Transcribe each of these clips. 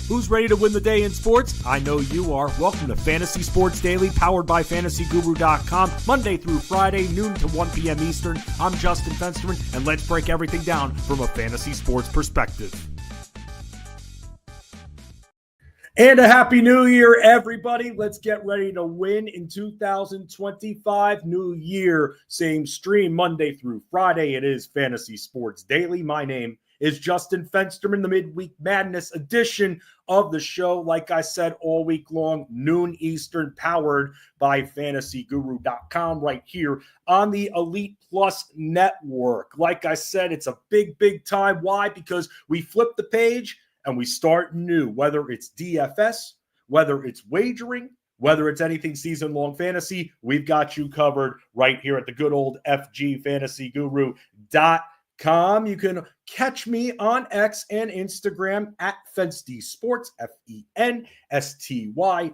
Who's ready to win the day in sports? I know you are. Welcome to Fantasy Sports Daily, powered by FantasyGuru.com, Monday through Friday, noon to 1 p.m. Eastern. I'm Justin Fensterman, and let's break everything down from a fantasy sports perspective. And a happy new year, everybody. Let's get ready to win in 2025. New year, same stream, Monday through Friday. It is Fantasy Sports Daily. My name is Justin Fensterman, the Midweek Madness edition of the show. Like I said, all week long, noon Eastern, powered by FantasyGuru.com right here on the Elite Plus Network. Like I said, it's a big time. Why? Because we flip the page and we start new, whether it's DFS, whether it's wagering, whether it's anything season-long fantasy, we've got you covered right here at the good old FGFantasyGuru.com. You can catch me on X and Instagram at Fensty Sports, FENSTY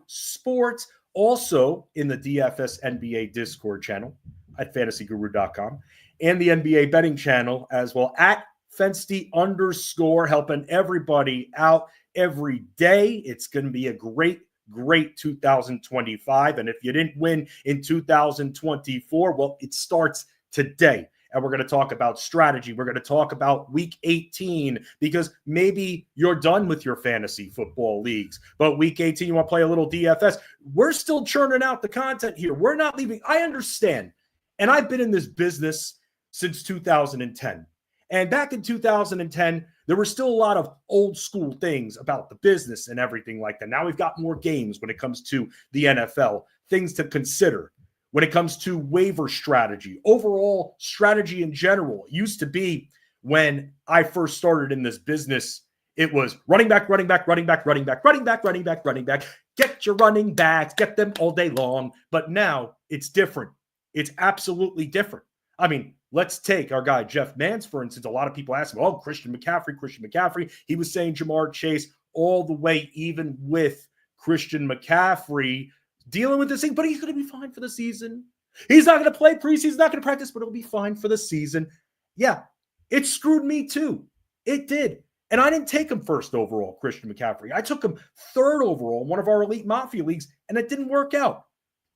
Sports. Also in the DFS NBA Discord channel at FantasyGuru.com and the NBA betting channel as well at Fensty _, helping everybody out every day. It's going to be a great 2025. And if you didn't win in 2024, well, it starts today. And we're going to talk about strategy. We're going to talk about week 18 because maybe you're done with your fantasy football leagues, but week 18, you want to play a little DFS. We're still churning out the content here. We're not leaving. I understand. And I've been in this business since 2010. And back in 2010, there were still a lot of old school things about the business and everything like that. Now we've got more games when it comes to the NFL, things to consider. When it comes to waiver strategy, overall strategy in general, it used to be when I first started in this business, it was running back. Get your running backs, get them all day long. But now it's different. It's absolutely different. I mean, let's take our guy Jeff Mans, for instance. A lot of people ask him, Christian McCaffrey. He was saying Jamar Chase all the way, even with Christian McCaffrey dealing with this thing, but he's going to be fine for the season. He's not going to play preseason, not going to practice, but it'll be fine for the season. Yeah, it screwed me too. It did. And I didn't take him first overall, Christian McCaffrey. I took him third overall in one of our Elite Mafia leagues, and it didn't work out.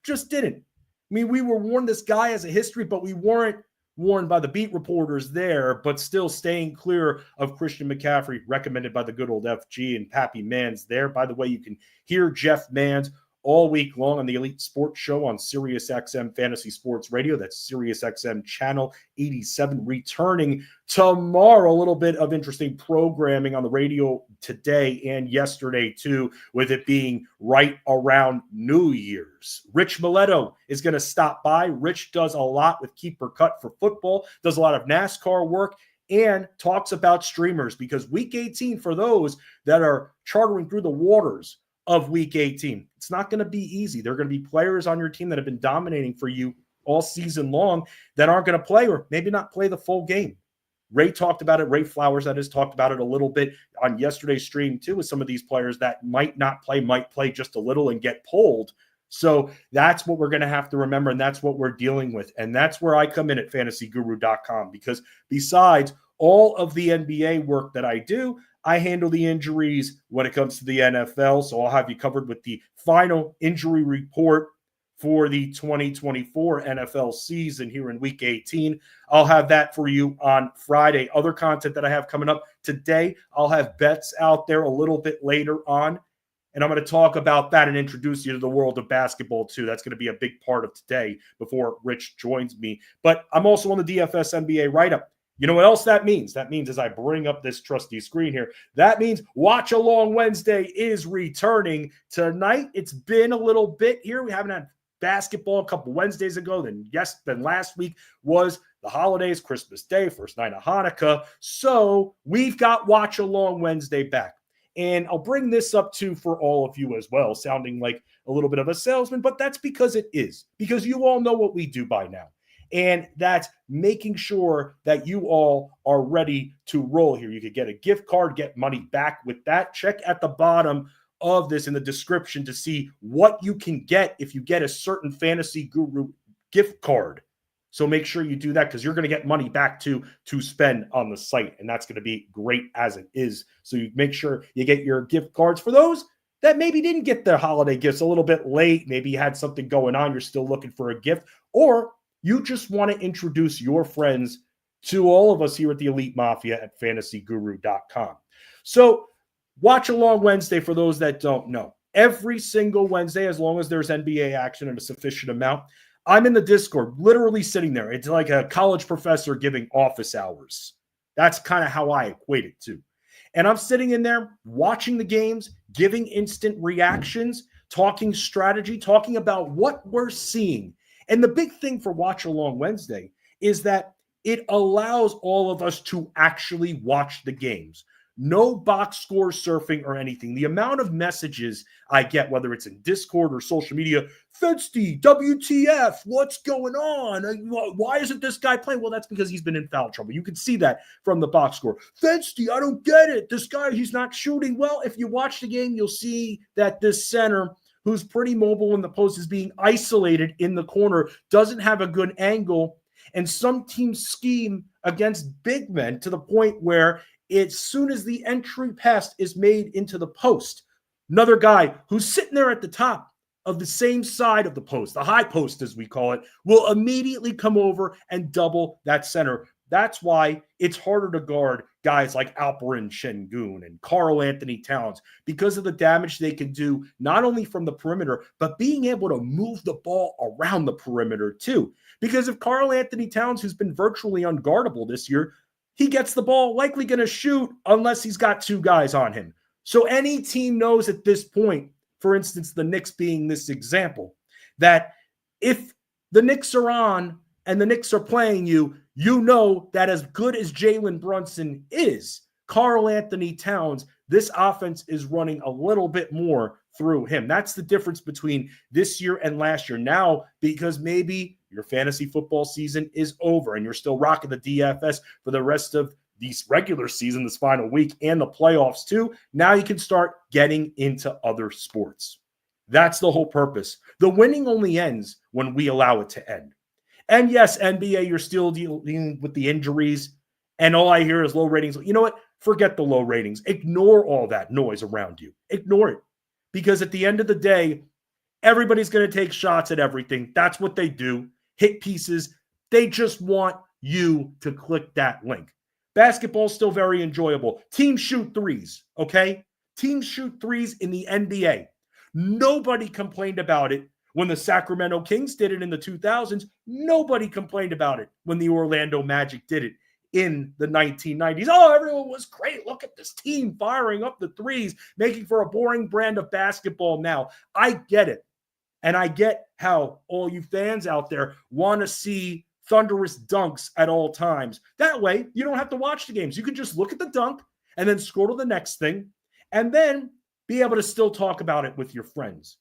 Just didn't. I mean, we were warned this guy has a history, but we weren't warned by the beat reporters there, but still staying clear of Christian McCaffrey, recommended by the good old FG and Pappy Mans there. By the way, you can hear Jeff Mans all week long on the Elite Sports Show on SiriusXM Fantasy Sports Radio. That's SiriusXM Channel 87, returning tomorrow. A little bit of interesting programming on the radio today and yesterday, too, with it being right around New Year's. Rich Maletto is going to stop by. Rich does a lot with Keeper Cut for football, does a lot of NASCAR work, and talks about streamers, because week 18, for those that are chartering through the waters of week 18, it's not going to be easy. There are going to be players on your team that have been dominating for you all season long that aren't going to play, or maybe not play the full game. Ray talked about it. Ray Flowers, that is, talked about it a little bit on yesterday's stream too, with some of these players that might not play, might play just a little and get pulled. So that's what we're going to have to remember, and that's what we're dealing with. And that's where I come in at FantasyGuru.com, because besides all of the NBA work that I do, I handle the injuries when it comes to the NFL, so I'll have you covered with the final injury report for the 2024 NFL season here in Week 18. I'll have that for you on Friday. Other content that I have coming up today, I'll have bets out there a little bit later on, and I'm going to talk about that and introduce you to the world of basketball too. That's going to be a big part of today before Rich joins me. But I'm also on the DFS NBA write-up. You know what else that means? That means, as I bring up this trusty screen here, that means Watch Along Wednesday is returning tonight. It's been a little bit here. We haven't had basketball a couple Wednesdays ago. Then last week was the holidays, Christmas Day, first night of Hanukkah. So we've got Watch Along Wednesday back. And I'll bring this up too for all of you as well, sounding like a little bit of a salesman, but that's because it is, because you all know what we do by now. And that's making sure that you all are ready to roll here. You could get a gift card, get money back with that. Check at the bottom of this in the description to see what you can get if you get a certain Fantasy Guru gift card. So make sure you do that because you're going to get money back to spend on the site. And that's going to be great as it is. So you make sure you get your gift cards for those that maybe didn't get their holiday gifts a little bit late. Maybe you had something going on. You're still looking for a gift, or you just want to introduce your friends to all of us here at the Elite Mafia at fantasyguru.com. So watch along Wednesday for those that don't know. Every single Wednesday, as long as there's NBA action and a sufficient amount, I'm in the Discord, literally sitting there. It's like a college professor giving office hours. That's kind of how I equate it to. And I'm sitting in there watching the games, giving instant reactions, talking strategy, talking about what we're seeing. And the big thing for Watch Along Wednesday is that it allows all of us to actually watch the games. No box score surfing or anything. The amount of messages I get, whether it's in Discord or social media, Fensty, WTF, what's going on? Why isn't this guy playing? Well, that's because he's been in foul trouble. You can see that from the box score. Fensty, I don't get it. This guy, he's not shooting. Well, if you watch the game, you'll see that this center, who's pretty mobile in the post, is being isolated in the corner, doesn't have a good angle, and some teams scheme against big men to the point where as soon as the entry pass is made into the post, another guy who's sitting there at the top of the same side of the post, the high post as we call it, will immediately come over and double that center. That's why it's harder to guard guys like Alperen Şengün and Karl Anthony Towns because of the damage they can do, not only from the perimeter, but being able to move the ball around the perimeter too. Because if Karl Anthony Towns, who's been virtually unguardable this year, he gets the ball, likely going to shoot unless he's got two guys on him. So any team knows at this point, for instance, the Knicks being this example, that if the Knicks are on and the Knicks are playing you, you know that as good as Jalen Brunson is, Karl Anthony Towns, this offense is running a little bit more through him. That's the difference between this year and last year. Now, because maybe your fantasy football season is over and you're still rocking the DFS for the rest of this regular season, this final week, and the playoffs too, now you can start getting into other sports. That's the whole purpose. The winning only ends when we allow it to end. And yes, NBA, you're still dealing with the injuries, and all I hear is low ratings. You know what? Forget the low ratings. Ignore all that noise around you. Ignore it. Because at the end of the day, everybody's going to take shots at everything. That's what they do. Hit pieces. They just want you to click that link. Basketball's still very enjoyable. Teams shoot threes, okay? Teams shoot threes in the NBA. Nobody complained about it when the Sacramento Kings did it in the 2000s. Nobody complained about it when the Orlando Magic did it in the 1990s. Oh, everyone was great. Look at this team firing up the threes, making for a boring brand of basketball now. I get it. And I get how all you fans out there want to see thunderous dunks at all times. That way, you don't have to watch the games. You can just look at the dunk and then scroll to the next thing and then be able to still talk about it with your friends.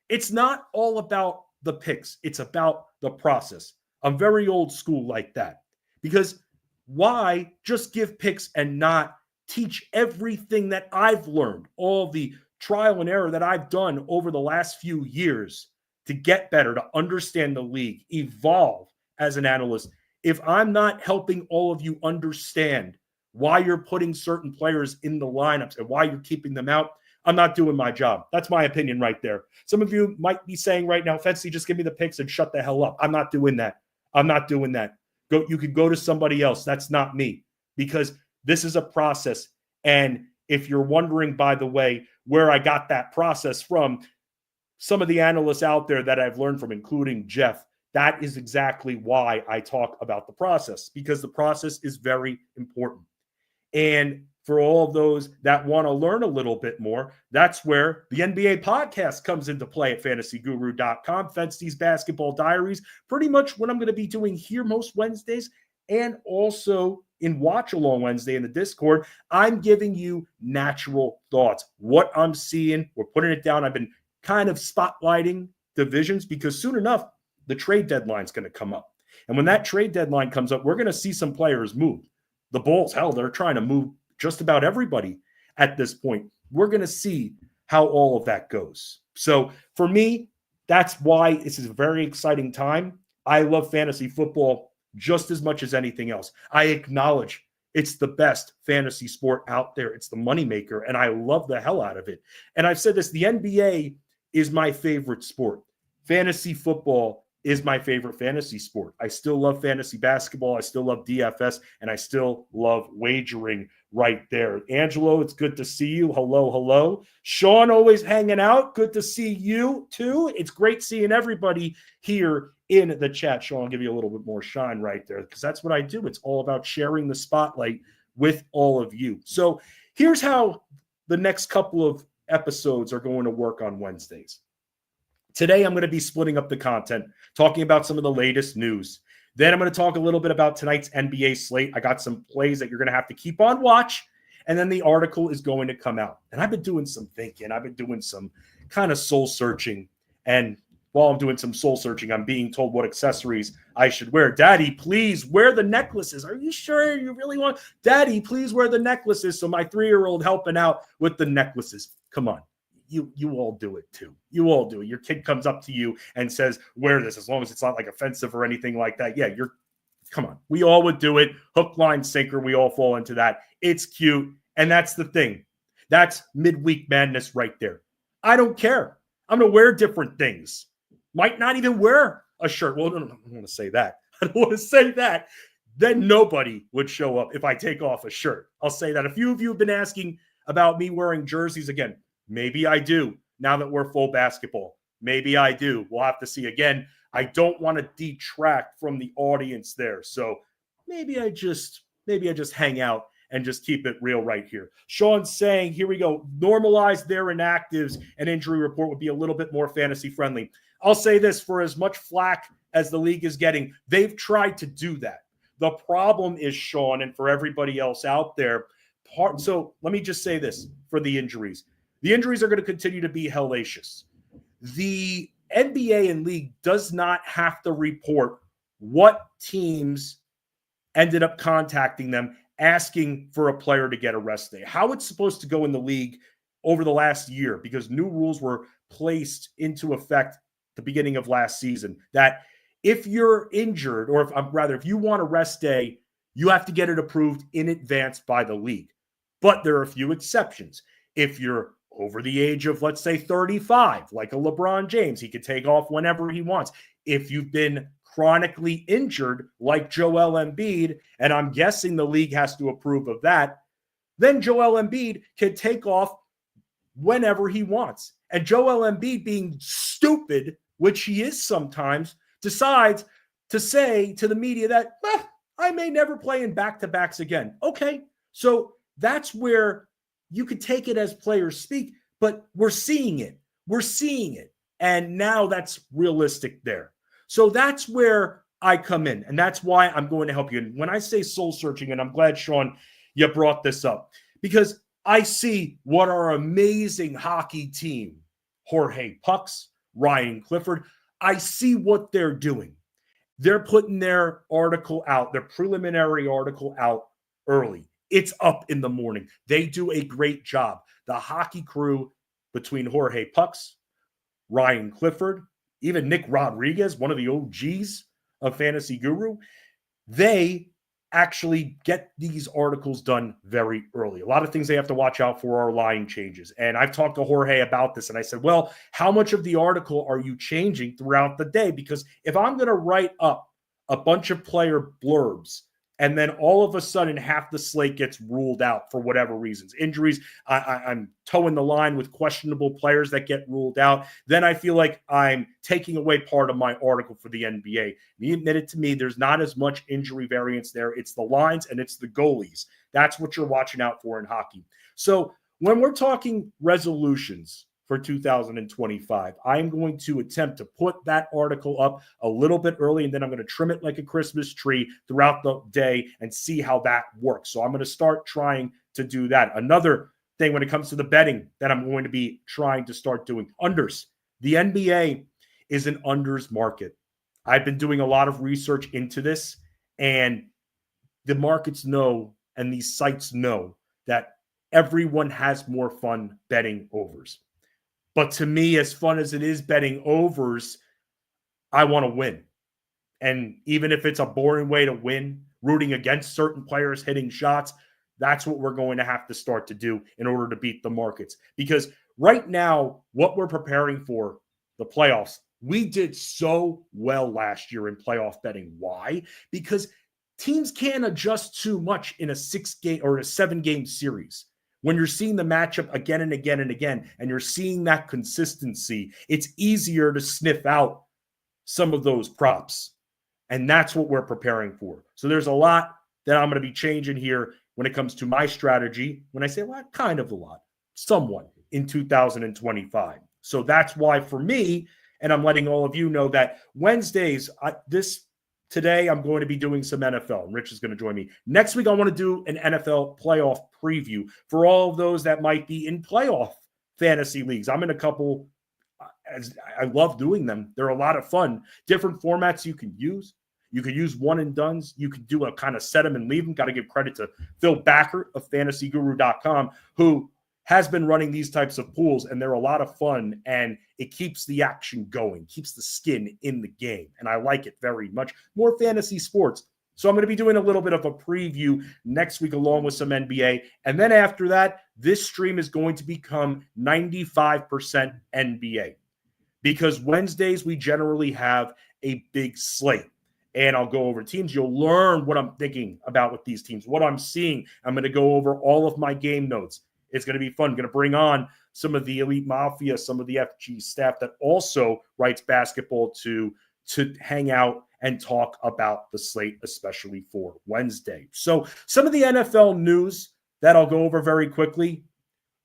It's not all about the picks. It's about the process. I'm very old school like that because why just give picks and not teach everything that I've learned, all the trial and error that I've done over the last few years to get better, to understand the league, evolve as an analyst. If I'm not helping all of you understand why you're putting certain players in the lineups and why you're keeping them out, I'm not doing my job. That's my opinion right there. Some of you might be saying right now, Fensty, just give me the picks and shut the hell up. I'm not doing that. I'm not doing that. You could go to somebody else. That's not me, because this is a process. And if you're wondering, by the way, where I got that process from, some of the analysts out there that I've learned from, including Jeff, that is exactly why I talk about the process, because the process is very important. And for all of those that want to learn a little bit more, that's where the NBA podcast comes into play at fantasyguru.com. Fensty's Basketball Diaries, pretty much what I'm going to be doing here most Wednesdays, and also in Watch Along Wednesday in the Discord. I'm giving you natural thoughts, what I'm seeing. We're putting it down. I've been kind of spotlighting divisions because soon enough, the trade deadline is going to come up. And when that trade deadline comes up, we're going to see some players move. The Bulls, hell, they're trying to move just about everybody at this point. We're going to see how all of that goes. So for me, that's why this is a very exciting time. I love fantasy football just as much as anything else. I acknowledge it's the best fantasy sport out there. It's the moneymaker, and I love the hell out of it. And I've said this, the NBA is my favorite sport. Fantasy football is my favorite fantasy sport. I still love fantasy basketball. I still love DFS, and I still love wagering right there. Angelo, it's good to see you. Hello, hello. Sean, always hanging out. Good to see you too. It's great seeing everybody here in the chat. Sean, I'll give you a little bit more shine right there because that's what I do. It's all about sharing the spotlight with all of you. So here's how the next couple of episodes are going to work on Wednesdays. Today, I'm going to be splitting up the content, talking about some of the latest news. Then I'm going to talk a little bit about tonight's NBA slate. I got some plays that you're going to have to keep on watch. And then the article is going to come out. And I've been doing some thinking. I've been doing some kind of soul searching. And while I'm doing some soul searching, I'm being told what accessories I should wear. Daddy, please wear the necklaces. Are you sure you really want? Daddy, please wear the necklaces. So my 3-year-old helping out with the necklaces. Come on. You all do it too. You all do it. Your kid comes up to you and says, wear this, as long as it's not like offensive or anything like that. Yeah, come on. We all would do it. Hook, line, sinker. We all fall into that. It's cute. And that's the thing. That's midweek madness right there. I don't care. I'm going to wear different things. Might not even wear a shirt. Well, no, I don't want to say that. I don't want to say that. Then nobody would show up if I take off a shirt. I'll say that. A few of you have been asking about me wearing jerseys again. Maybe I do now that we're full basketball. Maybe I do. We'll have to see. Again, I don't want to detract from the audience there. So maybe I just hang out and just keep it real right here. Sean's saying, here we go, normalize their inactives and injury report would be a little bit more fantasy friendly. I'll say this, for as much flack as the league is getting, they've tried to do that. The problem is, Sean, and for everybody else out there, so let me just say this for the injuries. The injuries are going to continue to be hellacious. The NBA and league does not have to report what teams ended up contacting them asking for a player to get a rest day. How it's supposed to go in the league over the last year, because new rules were placed into effect the beginning of last season, that if you're injured, or if you want a rest day, you have to get it approved in advance by the league. But there are a few exceptions. If you're over the age of, let's say, 35, like a LeBron James, he could take off whenever he wants. If you've been chronically injured, like Joel Embiid, and I'm guessing the league has to approve of that, then Joel Embiid can take off whenever he wants. And Joel Embiid, being stupid, which he is sometimes, decides to say to the media that, I may never play in back-to-backs again. Okay, so that's where you could take it as players speak, but we're seeing it. We're seeing it. And now that's realistic there. So that's where I come in. And that's why I'm going to help you. And when I say soul searching, and I'm glad, Sean, you brought this up, because I see what our amazing hockey team, Jorge Pucks, Ryan Clifford, I see what they're doing. They're putting their article out, their preliminary article out early. It's up in the morning. They do a great job. The hockey crew between Jorge Pucks, Ryan Clifford, even Nick Rodriguez, one of the OGs of Fantasy Guru, they actually get these articles done very early. A lot of things they have to watch out for are line changes. And I've talked to Jorge about this, and I said, well, how much of the article are you changing throughout the day? Because if I'm going to write up a bunch of player blurbs, and then all of a sudden half the slate gets ruled out for whatever reasons, injuries, I'm towing the line with questionable players that get ruled out, then I feel like I'm taking away part of my article for the NBA. He admitted to me there's not as much injury variance there. It's the lines and it's the goalies. That's what you're watching out for in hockey. So when we're talking resolutions for 2025, I'm going to attempt to put that article up a little bit early, and then I'm going to trim it like a Christmas tree throughout the day and see how that works. So I'm going to start trying to do that. Another thing when it comes to the betting that I'm going to be trying to start doing, unders. The NBA is an unders market. I've been doing a lot of research into this, and the markets know, and these sites know, that everyone has more fun betting overs. But to me, as fun as it is betting overs, I want to win. And even if it's a boring way to win, rooting against certain players, hitting shots, that's what we're going to have to start to do in order to beat the markets. Because right now, what we're preparing for, the playoffs, we did so well last year in playoff betting. Why? Because teams can't adjust too much in a 6-game or a 7-game series. When you're seeing the matchup again and again and again, and you're seeing that consistency, it's easier to sniff out some of those props. And that's what we're preparing for. So there's a lot that I'm going to be changing here when it comes to my strategy. When I say a lot, kind of a lot, somewhat in 2025. So that's why for me, and I'm letting all of you know that Wednesdays, today I'm going to be doing some NFL, and Rich is going to join me. Next week, I want to do an NFL playoff preview for all of those that might be in playoff fantasy leagues. I'm in a couple. I love doing them. They're a lot of fun. Different formats you can use. You could use one and dones. You could do a kind of set them and leave them. Got to give credit to Phil Backer of fantasyguru.com, who has been running these types of pools, and they're a lot of fun, and it keeps the action going, keeps the skin in the game, and I like it very much. More fantasy sports. So I'm going to be doing a little bit of a preview next week along with some NBA, and then after that, this stream is going to become 95% NBA. Because Wednesdays, we generally have a big slate. And I'll go over teams. You'll learn what I'm thinking about with these teams, what I'm seeing. I'm going to go over all of my game notes. It's going to be fun. I'm going to bring on some of the Elite Mafia, some of the FG staff that also writes basketball to hang out and talk about the slate, especially for Wednesday. So some of the NFL news that I'll go over very quickly,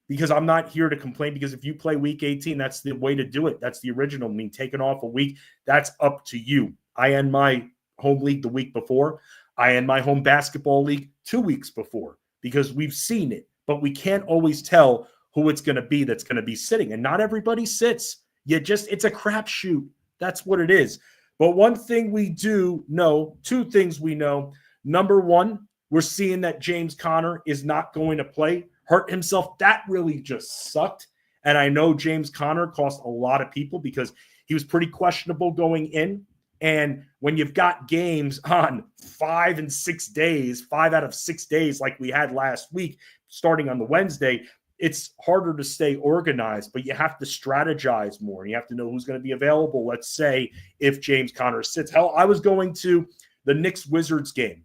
because I'm not here to complain, because if you play week 18, that's the way to do it. That's the original. I mean, taking off a week, that's up to you. I end my home league the week before. I end my home basketball league 2 weeks before, because we've seen it, but we can't always tell who it's going to be that's going to be sitting. And not everybody sits. It's a crapshoot. That's what it is. But one thing we do know, two things we know. Number one, we're seeing that James Conner is not going to play. Hurt himself. That really just sucked. And I know James Conner cost a lot of people because he was pretty questionable going in. And when you've got games on 5 and 6 days, 5 out of 6 days like we had last week, starting on the Wednesday, it's harder to stay organized, but you have to strategize more. You have to know who's going to be available. Let's say if James Conner sits. Hell, I was going to the Knicks-Wizards game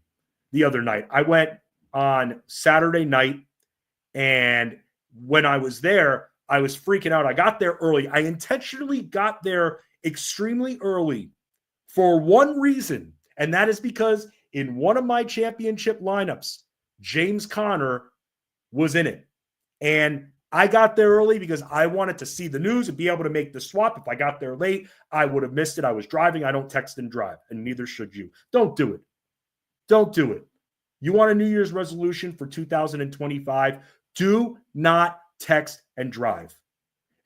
the other night. I went on Saturday night, and when I was there, I was freaking out. I got there early. I intentionally got there extremely early for one reason, and that is because in one of my championship lineups, James Conner was in it. And I got there early because I wanted to see the news and be able to make the swap. If I got there late, I would have missed it. I was driving. I don't text and drive, and neither should you. Don't do it. Don't do it. You want a New Year's resolution for 2025? Do not text and drive.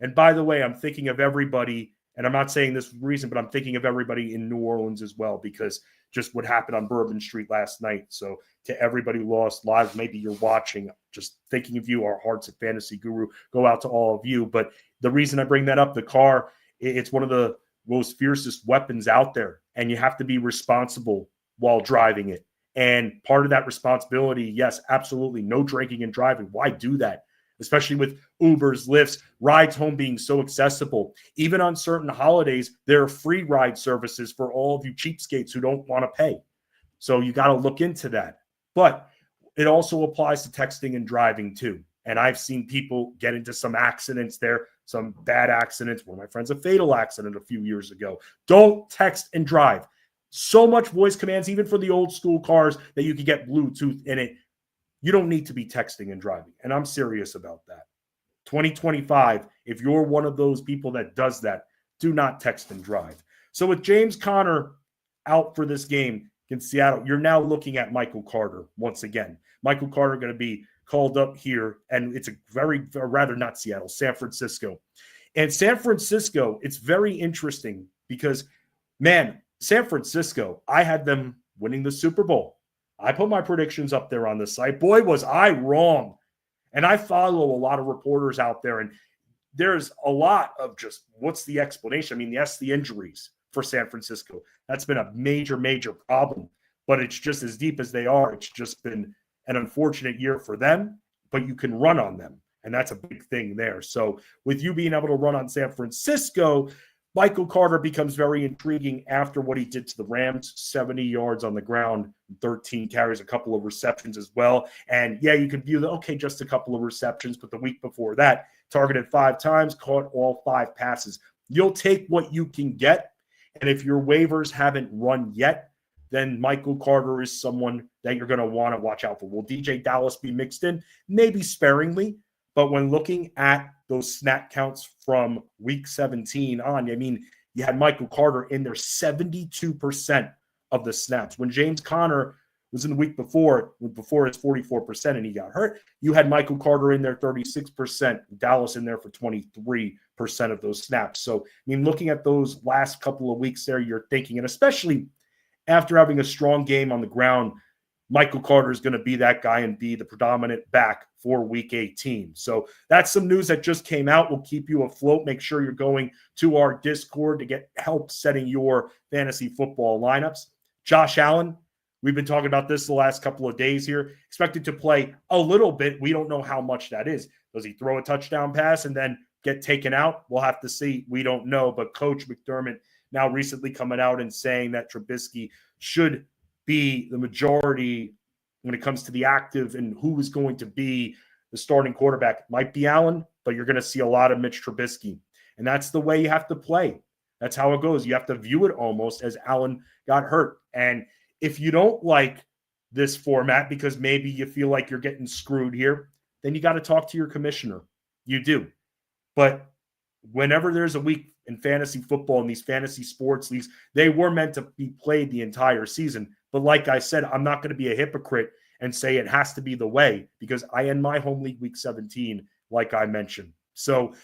And by the way, I'm thinking of everybody, and I'm not saying this reason, but I'm thinking of everybody in New Orleans as well, because just what happened on Bourbon Street last night. So to everybody who lost lives, maybe you're watching, just thinking of you, our hearts at Fantasy Guru go out to all of you. But the reason I bring that up, the car, it's one of the most fiercest weapons out there, and you have to be responsible while driving it. And part of that responsibility, yes, absolutely, no drinking and driving. Why do that? Especially with Ubers, Lyfts, rides home being so accessible. Even on certain holidays, there are free ride services for all of you cheapskates who don't want to pay. So you got to look into that. But it also applies to texting and driving too. And I've seen people get into some accidents there, some bad accidents. One of my friends, a fatal accident a few years ago. Don't text and drive. So much voice commands, even for the old school cars that you could get Bluetooth in it. You don't need to be texting and driving. And I'm serious about that. 2025, if you're one of those people that does that, do not text and drive. So with James Conner out for this game in Seattle, you're now looking at Michael Carter once again. Michael Carter going to be called up here, and it's not Seattle, San Francisco. And San Francisco, it's very interesting because, man, San Francisco, I had them winning the Super Bowl. I put my predictions up there on the site. Boy, was I wrong. And I follow a lot of reporters out there, and there's a lot of just what's the explanation? I mean, yes, the injuries. for San Francisco. That's been a major, major problem. But it's just as deep as they are. It's just been an unfortunate year for them, but you can run on them. And that's a big thing there. So with you being able to run on San Francisco, Michael Carter becomes very intriguing after what he did to the Rams, 70 yards on the ground, 13 carries, a couple of receptions as well. And yeah, you could view just a couple of receptions, but the week before that, targeted 5 times, caught all 5 passes. You'll take what you can get. And if your waivers haven't run yet, then Michael Carter is someone that you're going to want to watch out for. Will DJ Dallas be mixed in? Maybe sparingly. But when looking at those snap counts from week 17 on, I mean, you had Michael Carter in there 72% of the snaps. When James Conner was in the week before his 44% and he got hurt, you had Michael Carter in there 36%, Dallas in there for 23% of those snaps. So, I mean, looking at those last couple of weeks there, you're thinking, and especially after having a strong game on the ground, Michael Carter is going to be that guy and be the predominant back for week 18. So that's some news that just came out. We'll keep you afloat. Make sure you're going to our Discord to get help setting your fantasy football lineups. Josh Allen, we've been talking about this the last couple of days here. Expected to play a little bit. We don't know how much that is. Does he throw a touchdown pass and then get taken out? We'll have to see. We don't know. But Coach McDermott now recently coming out and saying that Trubisky should be the majority when it comes to the active and who is going to be the starting quarterback. It might be Allen, but you're going to see a lot of Mitch Trubisky. And that's the way you have to play. That's how it goes. You have to view it almost as Allen got hurt. And if you don't like this format because maybe you feel like you're getting screwed here, then you got to talk to your commissioner. You do. But whenever there's a week in fantasy football and these fantasy sports leagues, they were meant to be played the entire season. But like I said, I'm not going to be a hypocrite and say it has to be the way because I end my home league week 17, like I mentioned. So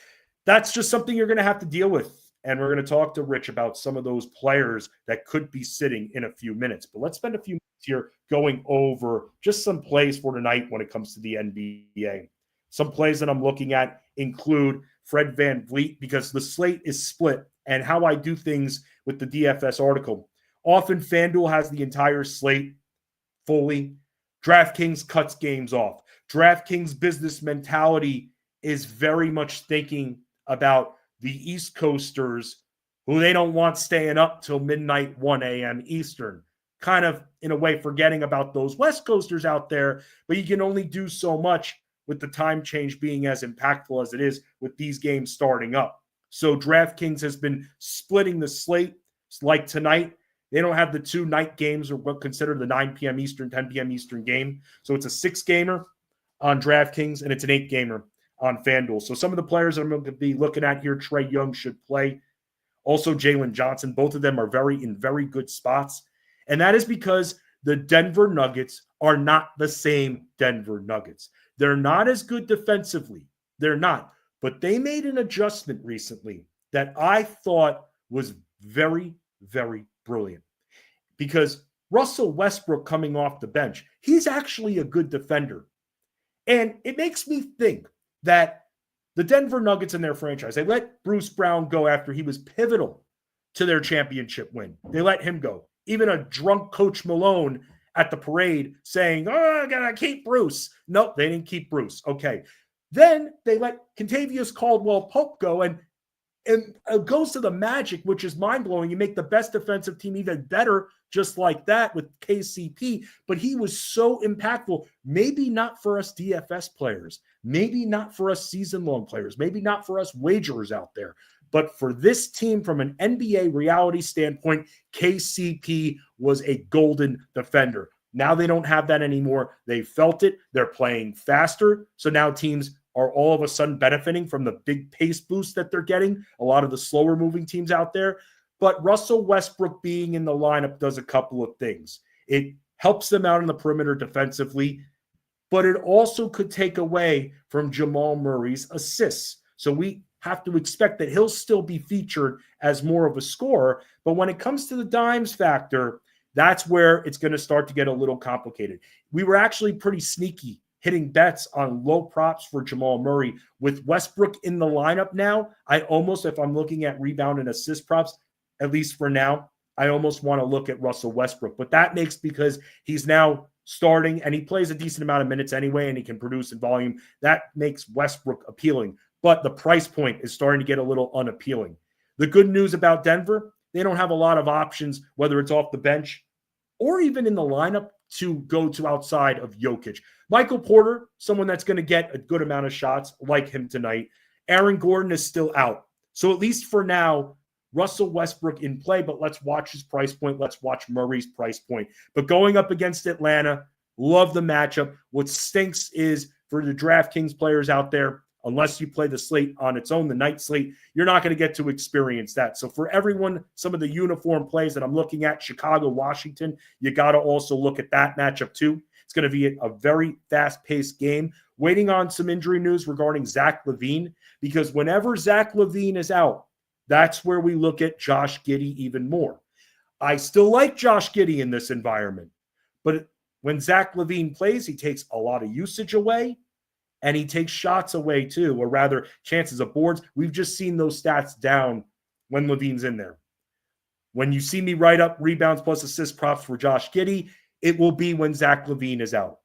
that's just something you're going to have to deal with. And we're going to talk to Rich about some of those players that could be sitting in a few minutes. But let's spend a few minutes here going over just some plays for tonight when it comes to the NBA. Some plays that I'm looking at include Fred VanVleet because the slate is split and how I do things with the DFS article. Often FanDuel has the entire slate fully. DraftKings cuts games off. DraftKings business mentality is very much thinking about the East Coasters who they don't want staying up till midnight, 1 a.m. Eastern. Kind of, in a way, forgetting about those West Coasters out there, but you can only do so much with the time change being as impactful as it is with these games starting up. So DraftKings has been splitting the slate. Like tonight, they don't have the 2 night games or what considered the 9 p.m. Eastern, 10 p.m. Eastern game. So it's a 6-gamer on DraftKings and it's an 8-gamer on FanDuel. So some of the players I'm going to be looking at here, Trae Young should play. Also Jalen Johnson. Both of them are in very good spots. And that is because the Denver Nuggets are not the same Denver Nuggets. They're not as good defensively. They're not. But they made an adjustment recently that I thought was very, very brilliant. Because Russell Westbrook coming off the bench, he's actually a good defender. And it makes me think that the Denver Nuggets in their franchise, they let Bruce Brown go after he was pivotal to their championship win. They let him go. Even a drunk Coach Malone at the parade saying, oh, I got to keep Bruce. Nope, they didn't keep Bruce. Okay. Then they let Kentavious Caldwell-Pope go, and it goes to the Magic, which is mind-blowing. You make the best defensive team even better just like that with KCP, but he was so impactful. Maybe not for us DFS players, maybe not for us season-long players, maybe not for us wagerers out there, but for this team from an NBA reality standpoint, KCP was a golden defender. Now they don't have that anymore. They felt it. They're playing faster. So now teams are all of a sudden benefiting from the big pace boost that they're getting. A lot of the slower moving teams out there. But Russell Westbrook being in the lineup does a couple of things. It helps them out on the perimeter defensively, but it also could take away from Jamal Murray's assists. So we have to expect that he'll still be featured as more of a scorer. But when it comes to the dimes factor, that's where it's going to start to get a little complicated. We were actually pretty sneaky hitting bets on low props for Jamal Murray. With Westbrook in the lineup now, I almost, if I'm looking at rebound and assist props, at least for now, I almost want to look at Russell Westbrook. But that makes because he's now starting and he plays a decent amount of minutes anyway and he can produce in volume. That makes Westbrook appealing. But the price point is starting to get a little unappealing. The good news about Denver, they don't have a lot of options, whether it's off the bench or even in the lineup, to go to outside of Jokic. Michael Porter, someone that's going to get a good amount of shots like him tonight. Aaron Gordon is still out. So at least for now, Russell Westbrook in play, but let's watch his price point. Let's watch Murray's price point. But going up against Atlanta, love the matchup. What stinks is for the DraftKings players out there, unless you play the slate on its own, the night slate, you're not going to get to experience that. So for everyone, some of the uniform plays that I'm looking at, Chicago, Washington, you got to also look at that matchup too. It's going to be a very fast-paced game. Waiting on some injury news regarding Zach LaVine, because whenever Zach LaVine is out, that's where we look at Josh Giddey even more. I still like Josh Giddey in this environment, but when Zach LaVine plays, he takes a lot of usage away, and he takes shots away too, or rather chances of boards. We've just seen those stats down when LaVine's in there. When you see me write up rebounds plus assist props for Josh Giddey, it will be when Zach LaVine is out.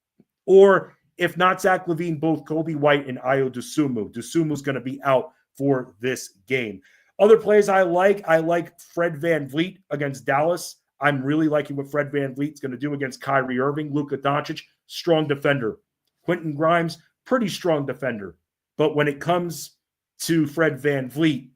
Or if not Zach LaVine, both Kobe White and Ayo Dosunmu. Dosunmu's going to be out for this game. Other plays I like Fred VanVleet against Dallas. I'm really liking what Fred VanVleet's going to do against Kyrie Irving. Luka Doncic, strong defender. Quentin Grimes, pretty strong defender. But when it comes to Fred VanVleet,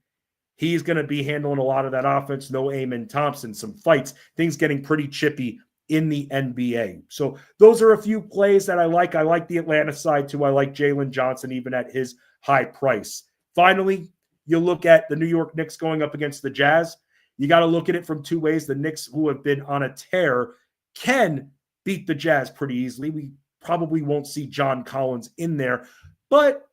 he's going to be handling a lot of that offense. No Amen Thompson, some fights, things getting pretty chippy in the NBA. So those are a few plays that I like. I like the Atlanta side too. I like Jalen Johnson even at his high price. Finally, you look at the New York Knicks going up against the Jazz. You got to look at it from two ways. The Knicks, who have been on a tear, can beat the Jazz pretty easily. We probably won't see John Collins in there, but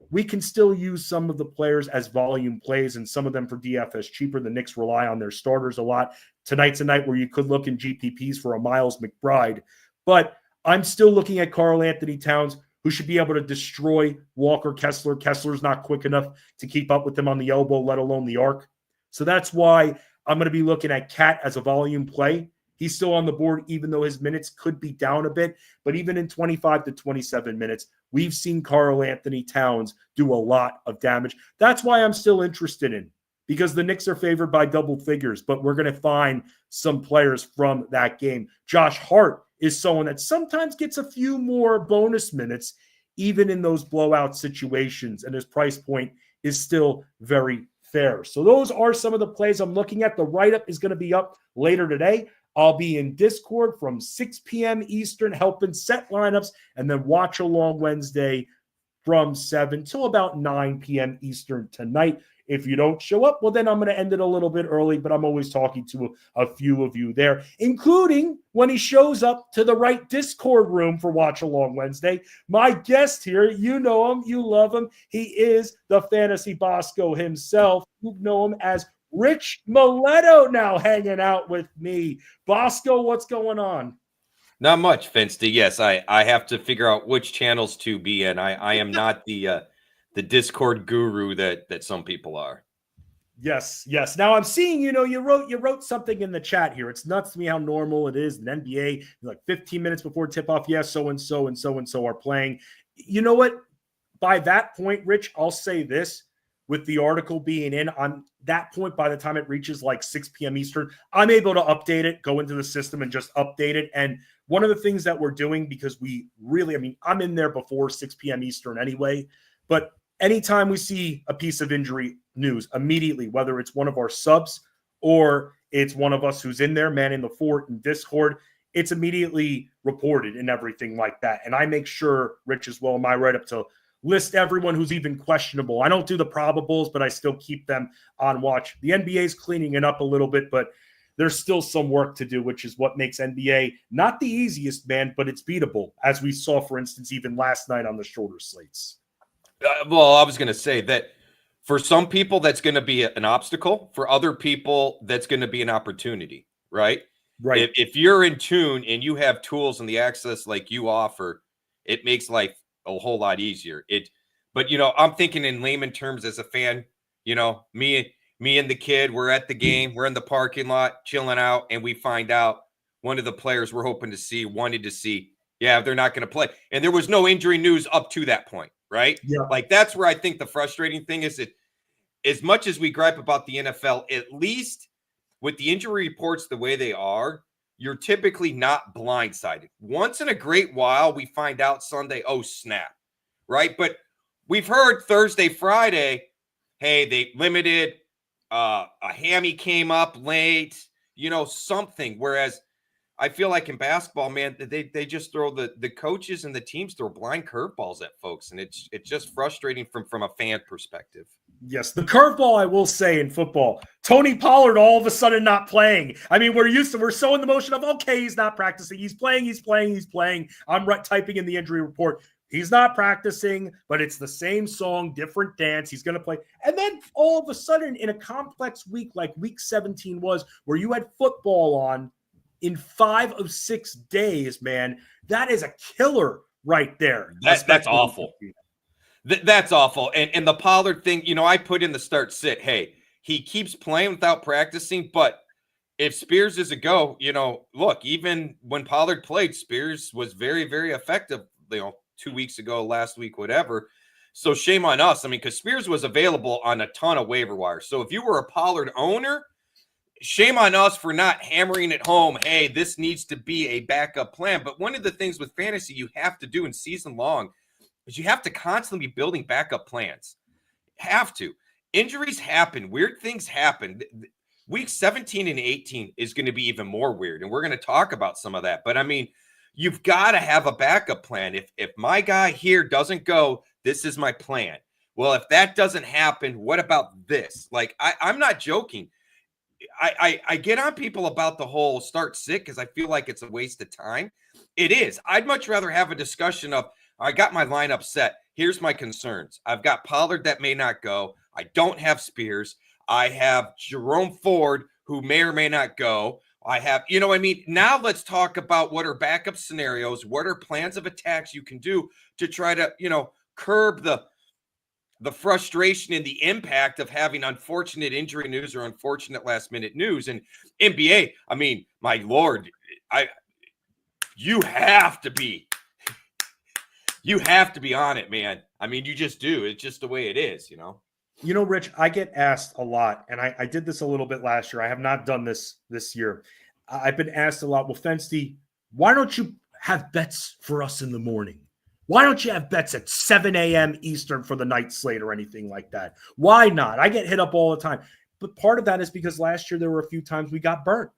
we can still use some of the players as volume plays and some of them for DFS cheaper. The Knicks rely on their starters a lot. Tonight's a night where you could look in GPPs for a Miles McBride, but I'm still looking at Karl Anthony Towns, who should be able to destroy Walker Kessler. Kessler's not quick enough to keep up with him on the elbow, let alone the arc. So that's why I'm going to be looking at Cat as a volume play. He's still on the board, even though his minutes could be down a bit. But even in 25 to 27 minutes, we've seen Karl Anthony Towns do a lot of damage. That's why I'm still interested in, because the Knicks are favored by double figures, but we're going to find some players from that game. Josh Hart is someone that sometimes gets a few more bonus minutes, even in those blowout situations, and his price point is still very fair. So those are some of the plays I'm looking at. The write-up is going to be up later today. I'll be in Discord from 6 p.m. Eastern helping set lineups, and then watch along Wednesday from 7 till about 9 p.m. Eastern tonight. If you don't show up, well, then I'm going to end it a little bit early, but I'm always talking to a few of you there, including when he shows up to the right Discord room for Watch Along Wednesday. My guest here, you know him, you love him. He is the Fantasy Bosco himself. You know him as Rich Maletto now hanging out with me. Bosco, what's going on? Not much, Fensty. Yes, I have to figure out which channels to be in. I am not the Discord guru that some people are. Yes. Now I'm seeing, you wrote something in the chat here. It's nuts to me how normal it is in NBA. Like 15 minutes before tip-off, yes, so-and-so and so-and-so are playing. You know what? By that point, Rich, I'll say this. With the article being in, on that point, by the time it reaches like 6 p.m. Eastern, I'm able to update it, go into the system and just update it. And one of the things that we're doing, because we really, I'm in there before 6 p.m. Eastern anyway, but anytime we see a piece of injury news, immediately, whether it's one of our subs or it's one of us who's in there manning the fort in Discord, it's immediately reported and everything like that. And I make sure, Rich, as well, in my write-up to list everyone who's even questionable. I don't do the probables, but I still keep them on watch. The NBA is cleaning it up a little bit, but there's still some work to do, which is what makes NBA not the easiest, man, but it's beatable, as we saw, for instance, even last night on the shorter slates. Well, I was going to say that for some people, that's going to be an obstacle. For other people, that's going to be an opportunity, right? Right. If you're in tune and you have tools and the access like you offer, it makes life a whole lot easier. But I'm thinking in layman terms as a fan, me Me and the kid, we're at the game. We're in the parking lot, chilling out, and we find out one of the players we're hoping to see wanted to see, yeah, they're not going to play. And there was no injury news up to that point, right? Yeah. Like, that's where I think the frustrating thing is that as much as we gripe about the NFL, at least with the injury reports the way they are, you're typically not blindsided. Once in a great while, we find out Sunday, oh, snap, right? But we've heard Thursday, Friday, hey, they limited, a hammy came up late, something. Whereas I feel like in basketball, man, they just throw the coaches and the teams throw blind curveballs at folks. And it's just frustrating from a fan perspective. Yes, the curveball, I will say, in football, Tony Pollard all of a sudden not playing. I mean, we're so in the motion of, okay, he's not practicing. He's playing. I'm typing in the injury report. He's not practicing, but it's the same song, different dance. He's going to play. And then all of a sudden, in a complex week like week 17 was, where you had football on in 5 of 6 days, man, that is a killer right there. That's awful. That's awful. And the Pollard thing, I put in the start sit. Hey, he keeps playing without practicing, but if Spears is a go, look, even when Pollard played, Spears was very, very effective, 2 weeks ago, last week, whatever. So shame on us. I mean, because Spears was available on a ton of waiver wires. So if you were a Pollard owner, shame on us for not hammering it home. Hey, this needs to be a backup plan. But one of the things with fantasy you have to do in season long is you have to constantly be building backup plans. Have to. Injuries happen. Weird things happen. Week 17 and 18 is going to be even more weird, and we're going to talk about some of that. But, I mean, you've got to have a backup plan. If my guy here doesn't go, this is my plan. Well, if that doesn't happen, what about this? Like, I'm not joking. I get on people about the whole start sit because I feel like it's a waste of time. It is. I'd much rather have a discussion of, I got my lineup set. Here's my concerns. I've got Pollard that may not go. I don't have Spears. I have Jerome Ford, who may or may not go. I have, now let's talk about what are backup scenarios, what are plans of attacks you can do to try to, curb the frustration and the impact of having unfortunate injury news or unfortunate last minute news. And NBA, I mean, my Lord, you have to be on it, man. I mean, you just do. It's just the way it is, Rich, I get asked a lot, and I did this a little bit last year. I have not done this year. I've been asked a lot, well, Fensty, why don't you have bets for us in the morning? Why don't you have bets at 7 a.m. Eastern for the night slate or anything like that? Why not? I get hit up all the time. But part of that is because last year there were a few times we got burnt.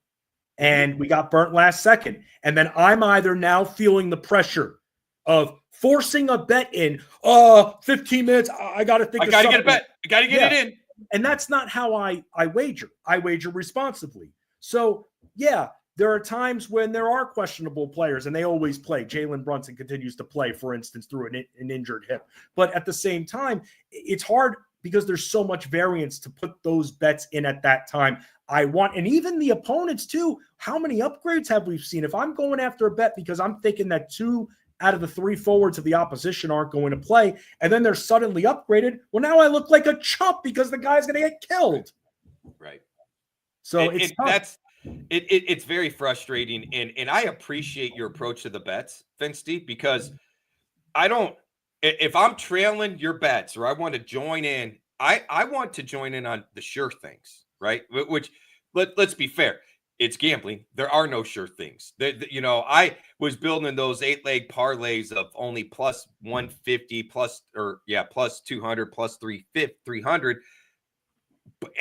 And we got burnt last second. And then I'm either now feeling the pressure of forcing a bet in, 15 minutes, I got to think I got to get a bet. I got to get it in. And that's not how I wager. I wager responsibly. So, yeah, there are times when there are questionable players, and they always play. Jalen Brunson continues to play, for instance, through an injured hip. But at the same time, it's hard because there's so much variance to put those bets in at that time. And even the opponents too, how many upgrades have we seen? If I'm going after a bet because I'm thinking that 2 out of the 3 forwards of the opposition aren't going to play, and then they're suddenly upgraded, well, now I look like a chump because the guy's going to get killed. Right. So it's very frustrating, and I appreciate your approach to the bets, Fensty, because if I'm trailing your bets or I want to join in, I want to join in on the sure things, right? Which, let's be fair, it's gambling. There are no sure things. I was building those 8-leg parlays of only plus 150, plus 200, plus 300.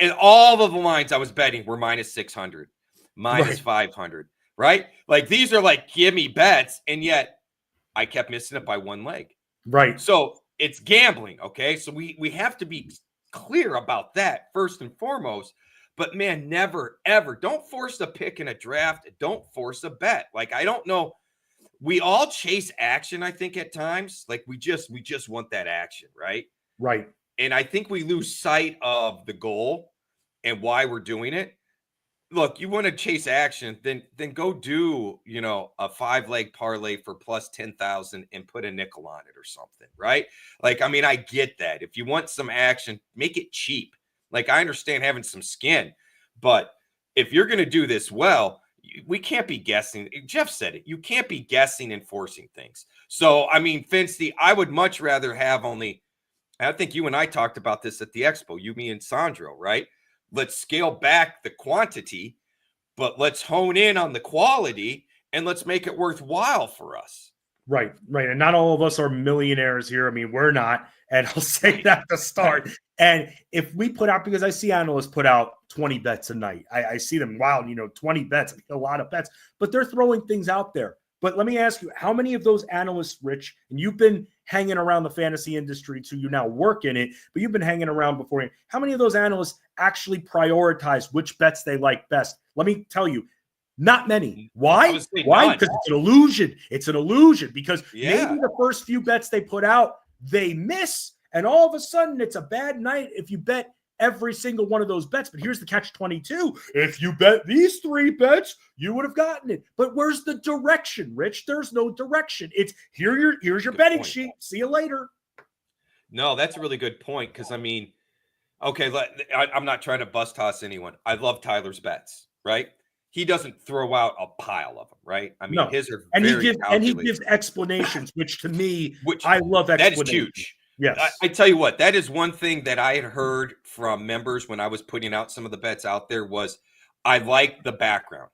And all of the lines I was betting were minus 600, minus 500, right? Like, these are like gimme bets, and yet I kept missing it by 1 leg. Right. So it's gambling, okay? So we have to be clear about that first and foremost. But, man, never, ever, don't force a pick in a draft. Don't force a bet. Like, I don't know. We all chase action, I think, at times. Like, we just want that action, right? Right. And I think we lose sight of the goal and why we're doing it. Look, you want to chase action, then go do, a 5-leg parlay for plus 10,000 and put a nickel on it or something, right? Like, I mean, I get that. If you want some action, make it cheap. Like, I understand having some skin, but if you're going to do this well, we can't be guessing. Jeff said it. You can't be guessing and forcing things. So, I mean, Fensty, I would much rather have only, I think you and I talked about this at the expo, you, me, and Sandro, right? Let's scale back the quantity, but let's hone in on the quality and let's make it worthwhile for us. Right. And not all of us are millionaires here. I mean, we're not. And I'll say that to start. And if we put out, because I see analysts put out 20 bets a night, I see them, wow, 20 bets, a lot of bets, but they're throwing things out there. But let me ask you, how many of those analysts, Rich, and you've been hanging around the fantasy industry too, you now work in it, but you've been hanging around beforehand. How many of those analysts actually prioritize which bets they like best? Let me tell you, not many. Why? Why? Because it's an illusion. It's an illusion because maybe the first few bets they put out, they miss. And all of a sudden, it's a bad night if you bet every single one of those bets. But here's the catch-22. If you bet these 3 bets, you would have gotten it. But where's the direction, Rich? There's no direction. It's here's your betting sheet. See you later. No, that's a really good point because, I mean, okay, I'm not trying to bust toss anyone. I love Tyler's bets, right? He doesn't throw out a pile of them, right? I mean, his are he gives explanations, which to me, I love explanations. That is huge. Yes. I tell you what, that is one thing that I had heard from members when I was putting out some of the bets out there was I like the background.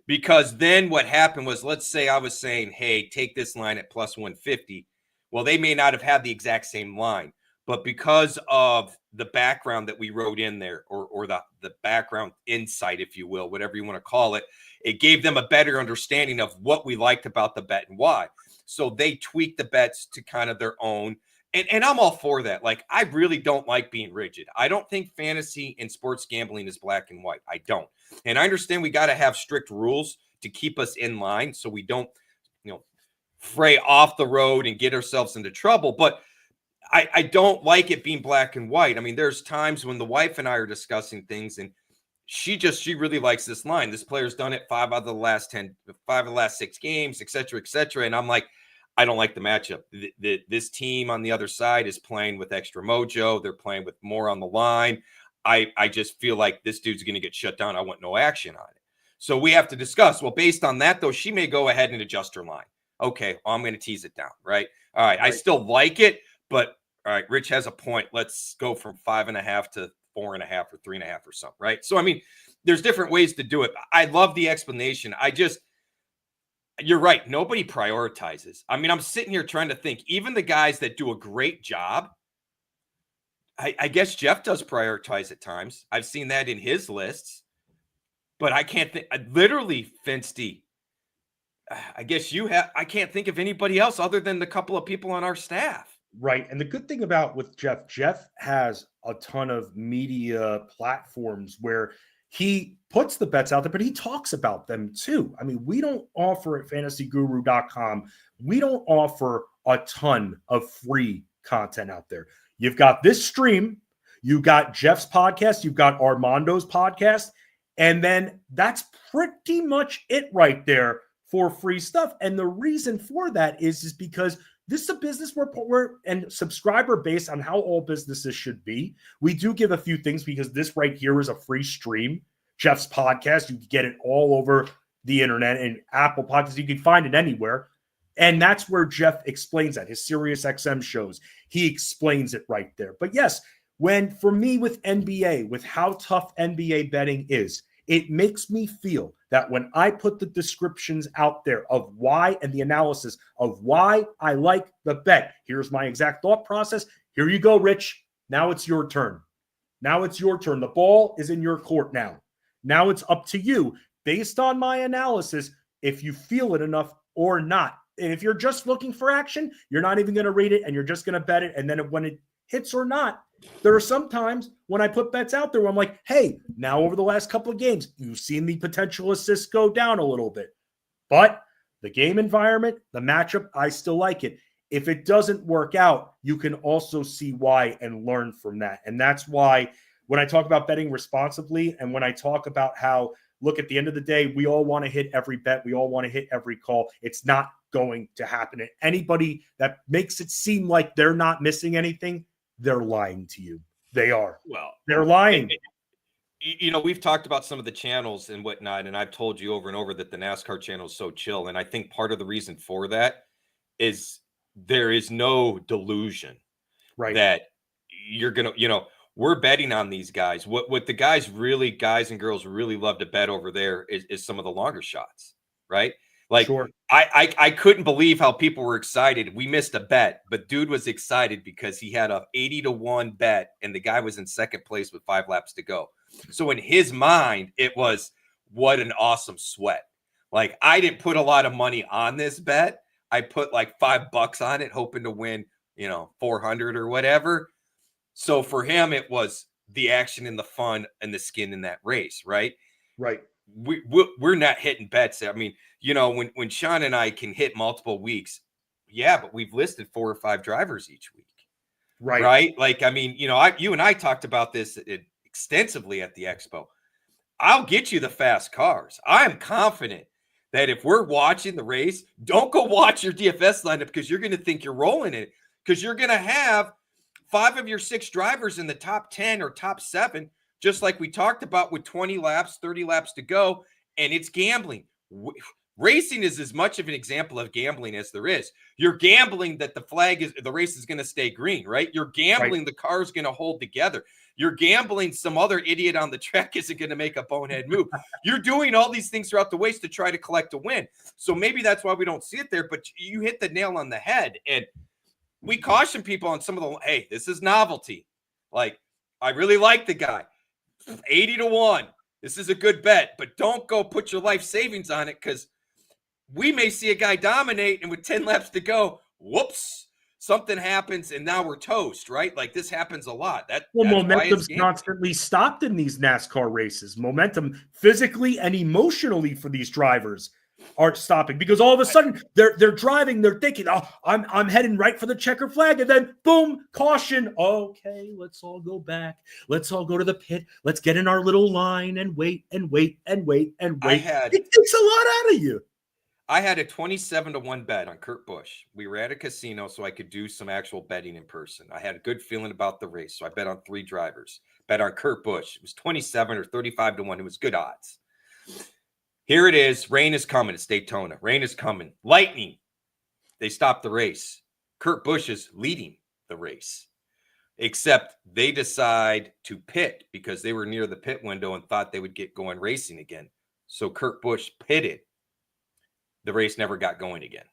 Because then what happened was, let's say I was saying, hey, take this line at plus 150. Well, they may not have had the exact same line. But because of the background that we wrote in there, or the background insight, if you will, whatever you want to call it, it gave them a better understanding of what we liked about the bet and why. So they tweaked the bets to kind of their own. And I'm all for that. Like, I really don't like being rigid. I don't think fantasy and sports gambling is black and white. I don't. And I understand we got to have strict rules to keep us in line so we don't, fray off the road and get ourselves into trouble. But I don't like it being black and white. I mean, there's times when the wife and I are discussing things and she really likes this line. This player's done it 5 out of the last 6 games, et cetera, et cetera. And I'm like, I don't like the matchup. This team on the other side is playing with extra mojo. They're playing with more on the line. I just feel like this dude's going to get shut down. I want no action on it. So we have to discuss. Well, based on that, though, she may go ahead and adjust her line. Okay, well, I'm going to tease it down, right? All right, I still like it, but all right, Rich has a point. Let's go from 5.5 to 4.5 or 3.5 or something, right? So, I mean, there's different ways to do it. I love the explanation. You're right. Nobody prioritizes. I mean, I'm sitting here trying to think, even the guys that do a great job, I guess Jeff does prioritize at times. I've seen that in his lists, but I can't think, literally, Fensty, I guess I can't think of anybody else other than the couple of people on our staff. Right. And the good thing with Jeff has a ton of media platforms where he puts the bets out there, but he talks about them too. I mean, we don't offer at fantasyguru.com, we don't offer a ton of free content out there. You've got this stream, you've got Jeff's podcast, you've got Armando's podcast, and then that's pretty much it right there for free stuff. And the reason for that is because this is a business we're and subscriber based on how all businesses should be. We do give a few things because this right here is a free stream. Jeff's podcast, you can get it all over the internet and Apple Podcasts. You can find it anywhere. And that's where Jeff explains that. His Sirius XM shows, he explains it right there. But yes, for me with NBA, with how tough NBA betting is, it makes me feel that when I put the descriptions out there of why and the analysis of why I like the bet, here's my exact thought process. Here you go, Rich. Now it's your turn. The ball is in your court now. Now it's up to you, based on my analysis, if you feel it enough or not. And if you're just looking for action, you're not even going to read it and you're just going to bet it. And then when it hits or not, there are some times when I put bets out there where I'm like, hey, now over the last couple of games, you've seen the potential assists go down a little bit. But the game environment, the matchup, I still like it. If it doesn't work out, you can also see why and learn from that. And that's why when I talk about betting responsibly and when I talk about how, look, at the end of the day, we all want to hit every bet. We all want to hit every call. It's not going to happen. And anybody that makes it seem like they're not missing anything, they're lying to you. They are. Well, They're lying. We've talked about some of the channels and whatnot, and I've told you over and over that the NASCAR channel is so chill. And I think part of the reason for that is there is no delusion that you're going to, we're betting on these guys. What the guys and girls really love to bet over there is some of the longer shots, right? Like, sure. I couldn't believe how people were excited. We missed a bet, but dude was excited because he had a 80-1 bet, and the guy was in second place with 5 laps to go. So in his mind, it was, what an awesome sweat. Like, I didn't put a lot of money on this bet. I put like $5 on it, hoping to win, 400 or whatever. So for him, it was the action and the fun and the skin in that race, right? Right. We're not hitting bets. I mean, when Sean and I can hit multiple weeks, yeah, but we've listed 4 or 5 drivers each week. Right. Like, I mean, you and I talked about this extensively at the expo. I'll get you the fast cars. I'm confident that if we're watching the race, don't go watch your DFS lineup because you're going to think you're rolling it, because you're going to have 5 of your 6 drivers in the top 10 or top 7, just like we talked about with 20 laps, 30 laps to go, and it's gambling. Racing is as much of an example of gambling as there is. You're gambling that the race is going to stay green, right? You're gambling the car's going to hold together. You're gambling some other idiot on the track isn't going to make a bonehead move. You're doing all these things throughout the race to try to collect a win. So maybe that's why we don't see it there, but you hit the nail on the head. And we caution people on some of the, hey, this is novelty. Like, I really like the guy. 80-1. This is a good bet, but don't go put your life savings on it, because we may see a guy dominate, and with 10 laps to go, whoops, something happens, and now we're toast, right? Like, this happens a lot. Momentum's constantly stopped in these NASCAR races. Momentum physically and emotionally for these drivers aren't stopping, because all of a sudden they're driving, they're thinking, oh, I'm heading right for the checker flag, and then boom, caution. Okay, let's all go back. Let's all go to the pit. Let's get in our little line and wait and wait and wait and wait. It takes a lot out of you. I had a 27-1 bet on Kurt Busch. We were at a casino, so I could do some actual betting in person. I had a good feeling about the race, so I bet on 3 drivers. Bet on Kurt Busch. It was 27 or 35-1. It was good odds. Here it is. Rain is coming. It's Daytona. Rain is coming. Lightning. They stopped the race. Kurt Busch is leading the race, except they decide to pit because they were near the pit window and thought they would get going racing again. So Kurt Busch pitted. The race never got going again.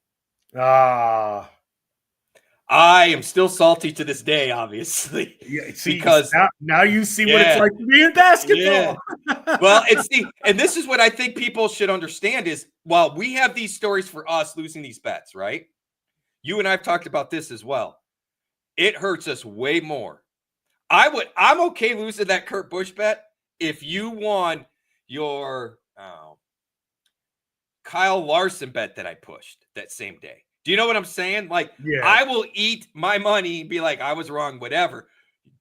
I am still salty to this day, obviously. Yeah, because now you see what it's like to be in basketball. Yeah. Well, and this is what I think people should understand is, while we have these stories for us losing these bets, right? You and I've talked about this as well. It hurts us way more. I'm okay losing that Kurt Busch bet if you won your Kyle Larson bet that I pushed that same day. Do you know what I'm saying? Like, I will eat my money and be like, I was wrong, whatever.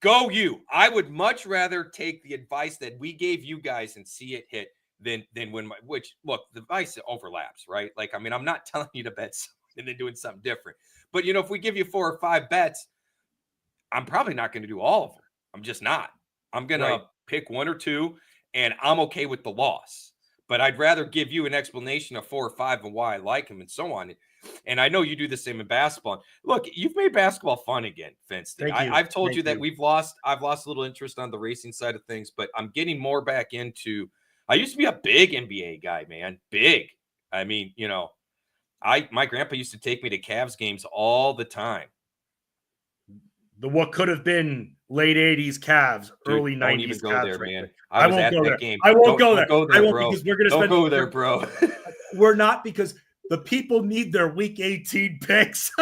Go you. I would much rather take the advice that we gave you guys and see it hit than when look, the advice overlaps, right? Like, I mean, I'm not telling you to bet and then doing something different. But, if we give you 4 or 5 bets, I'm probably not going to do all of them. I'm just not. I'm going to pick 1 or 2, and I'm okay with the loss. But I'd rather give you an explanation of 4 or 5 and why I like him and so on. And I know you do the same in basketball. Look, you've made basketball fun again, Fensty. I've told you that I've lost a little interest on the racing side of things, but I'm getting more back into. I used to be a big NBA guy, man. Big. I mean, my grandpa used to take me to Cavs games all the time. What could have been late 80s Cavs, early 90s don't even go Cavs. There, man. I was at that game. I won't go there. I won't, because we're going to spend. Don't go there, bro. We're not, because the people need their week 18 picks.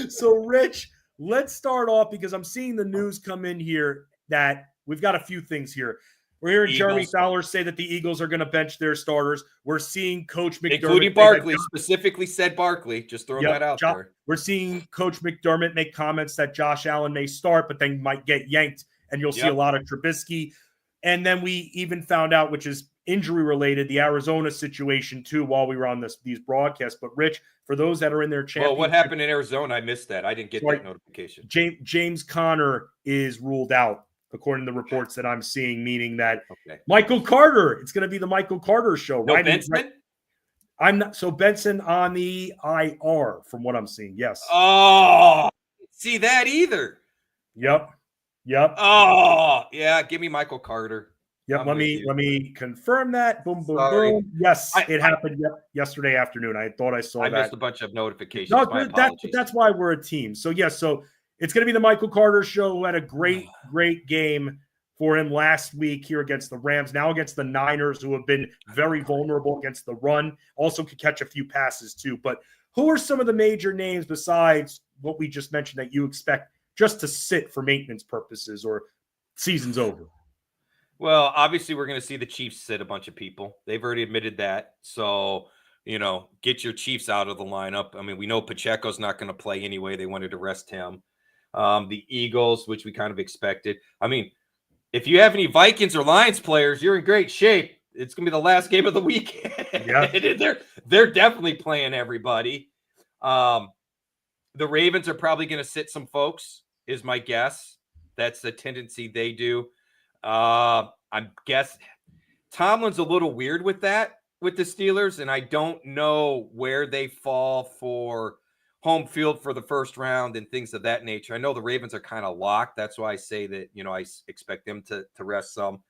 So, Rich, let's start off, because I'm seeing the news come in here that we've got a few things here. We're hearing Jeremy Fowler say that the Eagles are going to bench their starters. We're seeing Coach McDermott. Including Barkley, specifically said Barkley. Just throwing that out there. We're seeing Coach McDermott make comments that Josh Allen may start, but then might get yanked, and you'll see a lot of Trubisky. And then we even found out, which is injury related, the Arizona situation too, while we were on these broadcasts. But Rich, for those that are in their championship, well, what happened in Arizona? I missed that. I didn't get that notification. James Conner is ruled out, according to the reports that I'm seeing, meaning that Michael Carter, it's going to be the Michael Carter show. No Benson? I'm not. So Benson on the IR from what I'm seeing. Yes. Oh, see that either. Yep. Oh, yeah. Give me Michael Carter. Yep. Let me confirm that. Boom, boom, boom. Yes, it happened yesterday afternoon. I thought I saw that. I missed a bunch of notifications. No, that's why we're a team. So yes, so it's going to be the Michael Carter show, who had a great game for him last week here against the Rams, now against the Niners, who have been very vulnerable against the run, also could catch a few passes too. But who are some of the major names besides what we just mentioned that you expect just to sit for maintenance purposes or season's over? Well, obviously we're going to see the Chiefs sit a bunch of people. They've already admitted that. So, get your Chiefs out of the lineup. I mean, we know Pacheco's not going to play anyway. They wanted to rest him. The Eagles, which we kind of expected. I mean, if you have any Vikings or Lions players, you're in great shape. It's going to be the last game of the week. Yeah. They're definitely playing everybody. The Ravens are probably going to sit some folks, is my guess. That's the tendency they do. I'm guessing Tomlin's a little weird with that, with the Steelers, and I don't know where they fall for home field for the first round and things of that nature. I know the Ravens are kind of locked. That's why I say that, I expect them to rest some.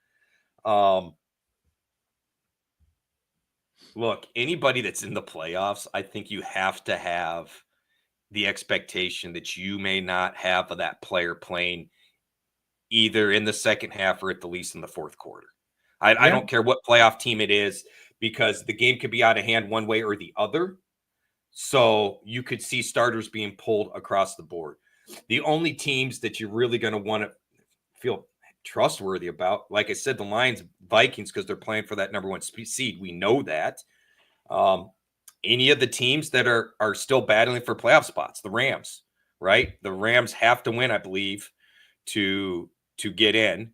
Look, anybody that's in the playoffs, I think you have to have the expectation that you may not have of that player playing either in the second half or at the least in the fourth quarter. I don't care what playoff team it is, because the game could be out of hand one way or the other. So you could see starters being pulled across the board. The only teams that you're really going to want to feel trustworthy about, like I said, the Lions, Vikings, because they're playing for that number one seed. We know that. Any of the teams that are still battling for playoff spots, the Rams, right? The Rams have to win, I believe, to get in.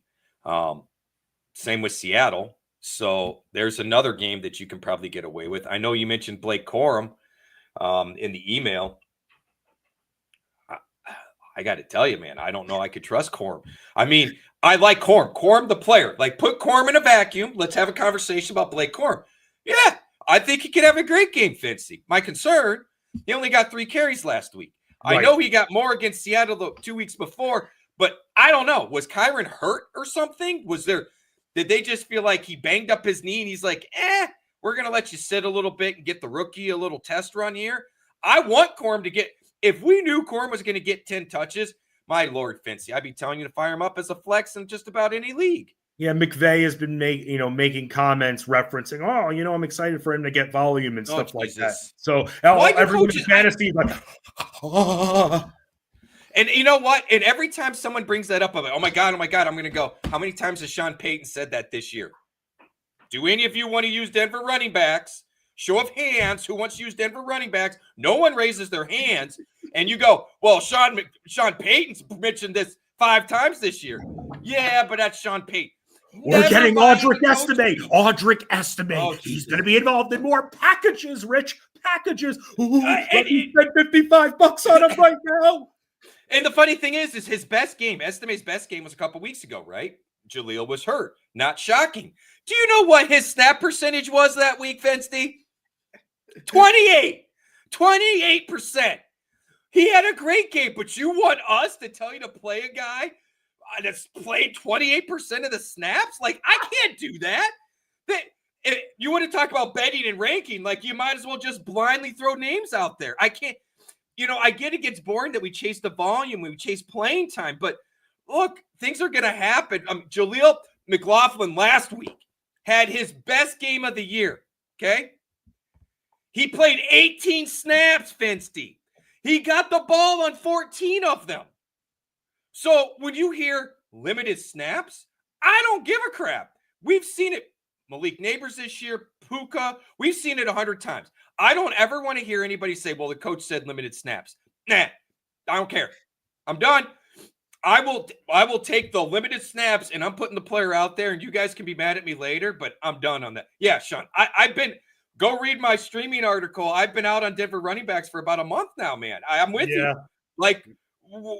Same with Seattle. So there's another game that you can probably get away with. I know you mentioned Blake Corum in the email. I got to tell you, man, I don't know I could trust Corum. I mean, I like Corum. Corum, the player. Like, put Corum in a vacuum. Let's have a conversation about Blake Corum. Yeah, I think he could have a great game, Fensty. My concern, he only got 3 carries last week. Right. I know he got more against Seattle the 2 weeks before, but I don't know. Was Kyron hurt or something? Did they just feel like he banged up his knee and he's like, we're going to let you sit a little bit and get the rookie a little test run here? I want Corum to get – if we knew Corum was going to get 10 touches, my Lord, Fensty, I'd be telling you to fire him up as a flex in just about any league. Yeah, McVay has been making comments referencing, I'm excited for him to get volume and stuff like that. So everyone in fantasy is like, And you know what? And every time someone brings that up, I'm like, oh my God, I'm going to go, how many times has Sean Payton said that this year? Do any of you want to use Denver running backs? Show of hands, who wants to use Denver running backs? No one raises their hands. And you go, well, Sean Payton's mentioned this 5 times this year. Yeah, but that's Sean Payton. We're getting Audric Estime. Oh, he's going to be involved in more packages, Rich. Packages. Ooh, let me spend $55 on him right now. And the funny thing is his best game, Estime's best game was a couple weeks ago, right? Jaleel was hurt. Not shocking. Do you know what his snap percentage was that week, Fensty? 28%. He had a great game, but you want us to tell you to play a guy that's played 28% of the snaps? Like, I can't do that. You want to talk about betting and ranking, like you might as well just blindly throw names out there. I can't. I get it gets boring that we chase the volume, we chase playing time, but look, things are going to happen. Jaleel McLaughlin last week had his best game of the year, okay? He played 18 snaps, Fensty. He got the ball on 14 of them. So when you hear limited snaps, I don't give a crap. We've seen it. Malik Neighbors this year, Puka, we've seen it 100 times. I don't ever want to hear anybody say, well, the coach said limited snaps. Nah, I don't care. I'm done. I will take the limited snaps, and I'm putting the player out there, and you guys can be mad at me later, but I'm done on that. Yeah, Sean, go read my streaming article. I've been out on Denver running backs for about a month now, man. I'm with you. Like,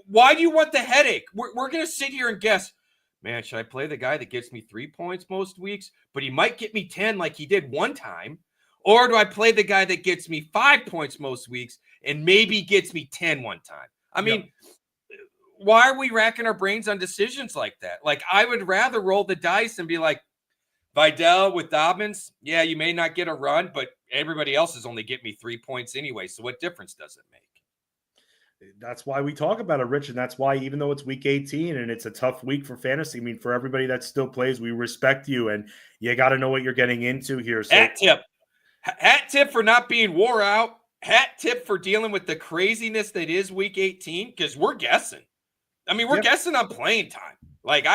why do you want the headache? We're going to sit here and guess, man, should I play the guy that gets me 3 points most weeks, but he might get me 10 like he did one time? Or do I play the guy that gets me 5 points most weeks and maybe gets me 10 one time? I mean, why are we racking our brains on decisions like that? Like, I would rather roll the dice and be like, Vidal with Dobbins, yeah, you may not get a run, but everybody else is only getting me 3 points anyway. So what difference does it make? That's why we talk about it, Rich. And that's why, even though it's week 18 and it's a tough week for fantasy, I mean, for everybody that still plays, we respect you and you got to know what you're getting into here. So, Hat tip for not being wore out. Hat tip for dealing with the craziness that is week 18, because we're guessing. I mean, we're guessing on playing time. Like,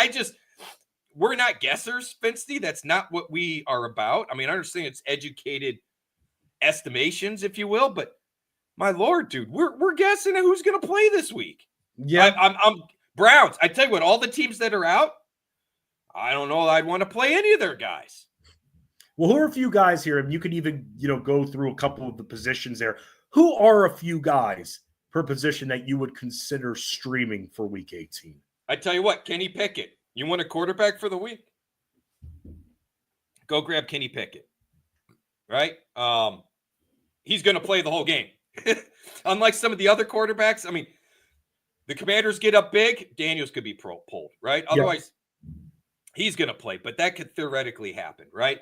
we're not guessers, Fensty. That's not what we are about. I mean, I understand it's educated estimations, if you will, but my Lord, dude, we're guessing at who's going to play this week. Yeah. I'm Browns. I tell you what, all the teams that are out, I don't know I'd want to play any of their guys. Well, who are a few guys here? And you can even, go through a couple of the positions there. Who are a few guys per position that you would consider streaming for week 18? I tell you what, Kenny Pickett. You want a quarterback for the week? Go grab Kenny Pickett. Right? He's going to play the whole game. Unlike some of the other quarterbacks, I mean, the Commanders get up big, Daniels could be pulled, right? Otherwise, he's going to play, but that could theoretically happen, right?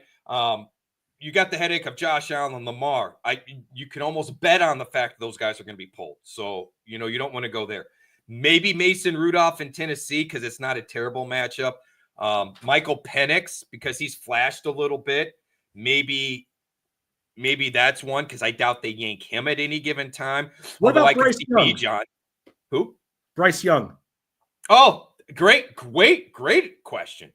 You got the headache of Josh Allen and Lamar. You can almost bet on the fact that those guys are going to be pulled. So, you don't want to go there. Maybe Mason Rudolph in Tennessee because it's not a terrible matchup. Michael Penix because he's flashed a little bit. Maybe that's one because I doubt they yank him at any given time. What about Bryce Young? John. Who? Bryce Young. Oh, great question.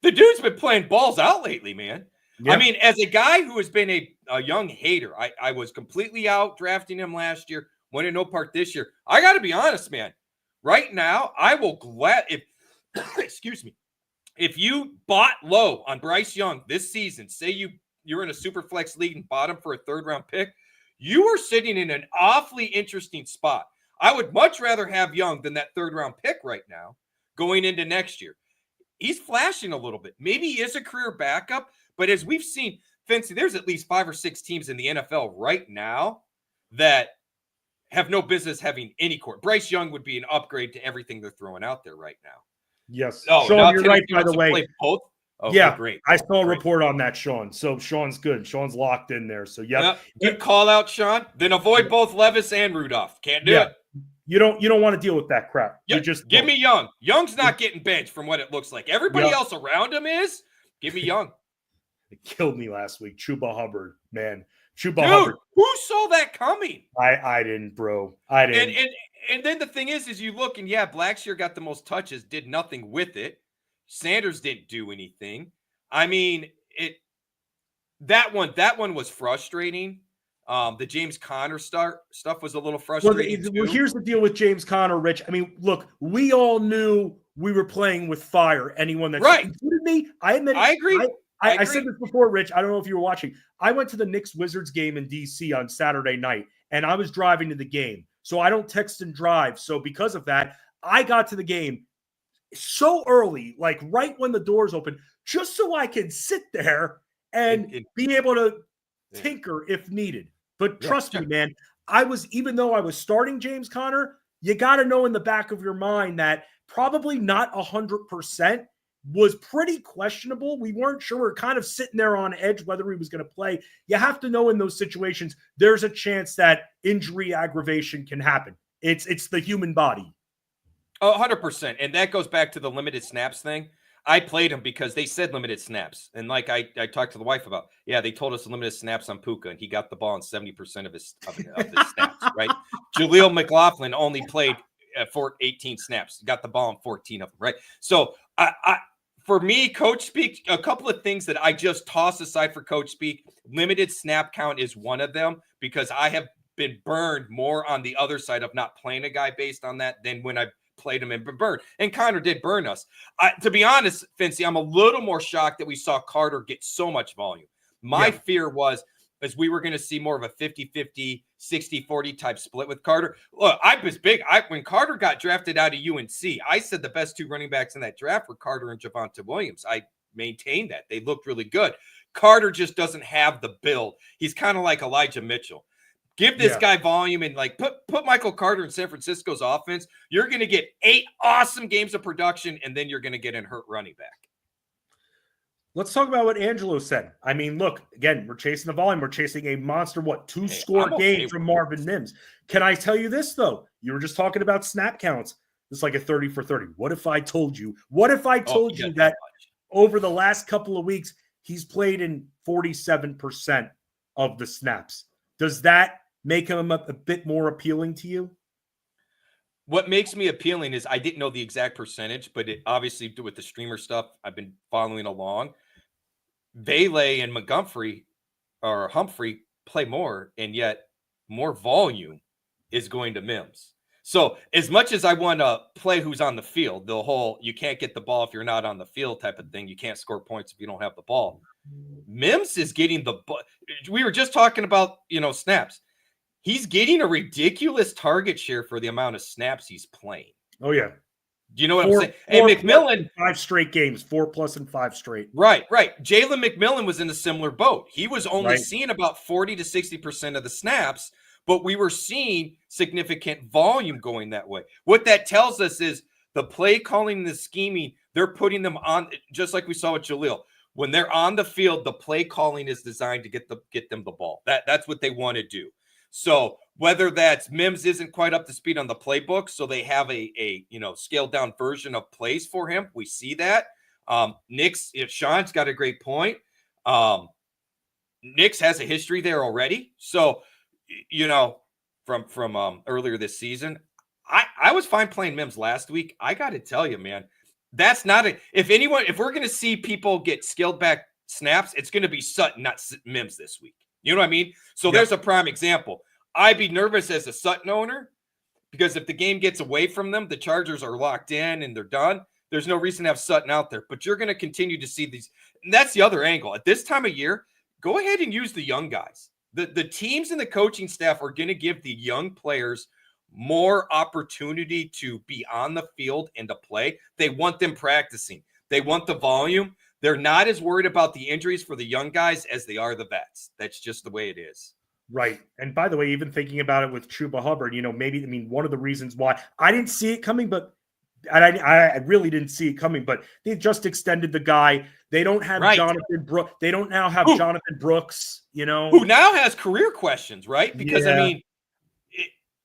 The dude's been playing balls out lately, man. Yep. I mean, as a guy who has been a young hater, I was completely out drafting him last year, wanted no part this year. I got to be honest, man. Right now, I will excuse me, if you bought low on Bryce Young this season, say you're in a super flex league and bought him for a 3rd-round pick, you are sitting in an awfully interesting spot. I would much rather have Young than that 3rd-round pick right now going into next year. He's flashing a little bit. Maybe he is a career backup, but as we've seen, Fensty, there's at least 5 or 6 teams in the NFL right now that have no business having any court. Bryce Young would be an upgrade to everything they're throwing out there right now. Yes. Oh, Sean, you're right, by the way. Both? Okay, yeah, great. I saw a report on that, Sean. So Sean's good. Sean's locked in there. So good call out, Sean. Then avoid both Levis and Rudolph. Can't do it. You don't want to deal with that crap. You just give me Young. Young's not getting benched from what it looks like. Everybody else around him is. Give me Young. It killed me last week. Chuba Hubbard, man. Dude, who saw that coming? I didn't, bro. I didn't. And then the thing is you look and Blackshear got the most touches, did nothing with it. Sanders didn't do anything. I mean, that one was frustrating. The James Conner stuff was a little frustrating. Well, here's the deal with James Conner, Rich. I mean, look, we all knew we were playing with fire. Anyone that included me, I admit. I agree. I said this before, Rich. I don't know if you were watching. I went to the Knicks-Wizards game in D.C. on Saturday night, and I was driving to the game. So I don't text and drive. So because of that, I got to the game so early, like right when the doors open, just so I could sit there and be able to tinker if needed. But trust me, man, even though I was starting James Conner, you got to know in the back of your mind that probably not 100% was pretty questionable. We weren't sure. We're kind of sitting there on edge whether he was going to play. You have to know in those situations, there's a chance that injury aggravation can happen. It's the human body. 100%. And that goes back to the limited snaps thing. I played him because they said limited snaps. And like I talked to the wife about, they told us limited snaps on Puka, and he got the ball on 70% of his snaps, right? Jaleel McLaughlin only played for 18 snaps, got the ball on 14 of them, right? So for me, coach speak, a couple of things that I just toss aside for coach speak. Limited snap count is one of them because I have been burned more on the other side of not playing a guy based on that than when I've played him and burned. And Connor did burn us. To be honest, Fensty, I'm a little more shocked that we saw Carter get so much volume. My fear was as we were going to see more of a 50-50, 60-40 type split with Carter. Look, I was big. When Carter got drafted out of UNC, I said the best 2 running backs in that draft were Carter and Javonte Williams. I maintained that. They looked really good. Carter just doesn't have the build. He's kind of like Elijah Mitchell. Give this guy volume and like put Michael Carter in San Francisco's offense. You're going to get 8 awesome games of production, and then you're going to get an hurt running back. Let's talk about what Angelo said. I mean, look, again, we're chasing the volume. We're chasing a monster, 2-score game from Marvin Mims. Can I tell you this, though? You were just talking about snap counts. It's like a 30 for 30. What if I told you? What if I told you that over the last couple of weeks, he's played in 47% of the snaps? Does that make him a bit more appealing to you? What makes me appealing is I didn't know the exact percentage, but it obviously with the streamer stuff, I've been following along. Bailey and Humphrey play more, and yet more volume is going to Mims. So as much as I want to play who's on the field, the whole you can't get the ball if you're not on the field type of thing, you can't score points if you don't have the ball. Mims is getting the – we were just talking about, snaps. He's getting a ridiculous target share for the amount of snaps he's playing. Oh, yeah. Do you know what I'm saying? And McMillan, 5 straight games, 4+ and 5 straight. Right. Jaylen McMillan was in a similar boat. He was only seeing about 40 to 60% of the snaps, but we were seeing significant volume going that way. What that tells us is the play calling, the scheming, they're putting them on, just like we saw with Jaleel. When they're on the field, the play calling is designed to get them the ball. That's what they want to do. So whether that's Mims isn't quite up to speed on the playbook, so they have a scaled down version of plays for him. We see that. Sean's got a great point. Knicks has a history there already. So, from earlier this season, I was fine playing Mims last week. I got to tell you, man, that's not if we're going to see people get scaled back snaps, it's going to be Sutton, not Mims this week. You know what I mean? So there's a prime example. I'd be nervous as a Sutton owner because if the game gets away from them, the Chargers are locked in and they're done. There's no reason to have Sutton out there, but you're going to continue to see these. And that's the other angle. At this time of year, go ahead and use the young guys. The teams and the coaching staff are going to give the young players more opportunity to be on the field and to play. They want them practicing. They want the volume. They're not as worried about the injuries for the young guys as they are the vets. That's just the way it is. Right. And by the way, even thinking about it with Chuba Hubbard, one of the reasons why I didn't see it coming, I really didn't see it coming, but they just extended the guy. They don't have Jonathan Brooks. They don't now have Jonathan Brooks, who now has career questions, right? Because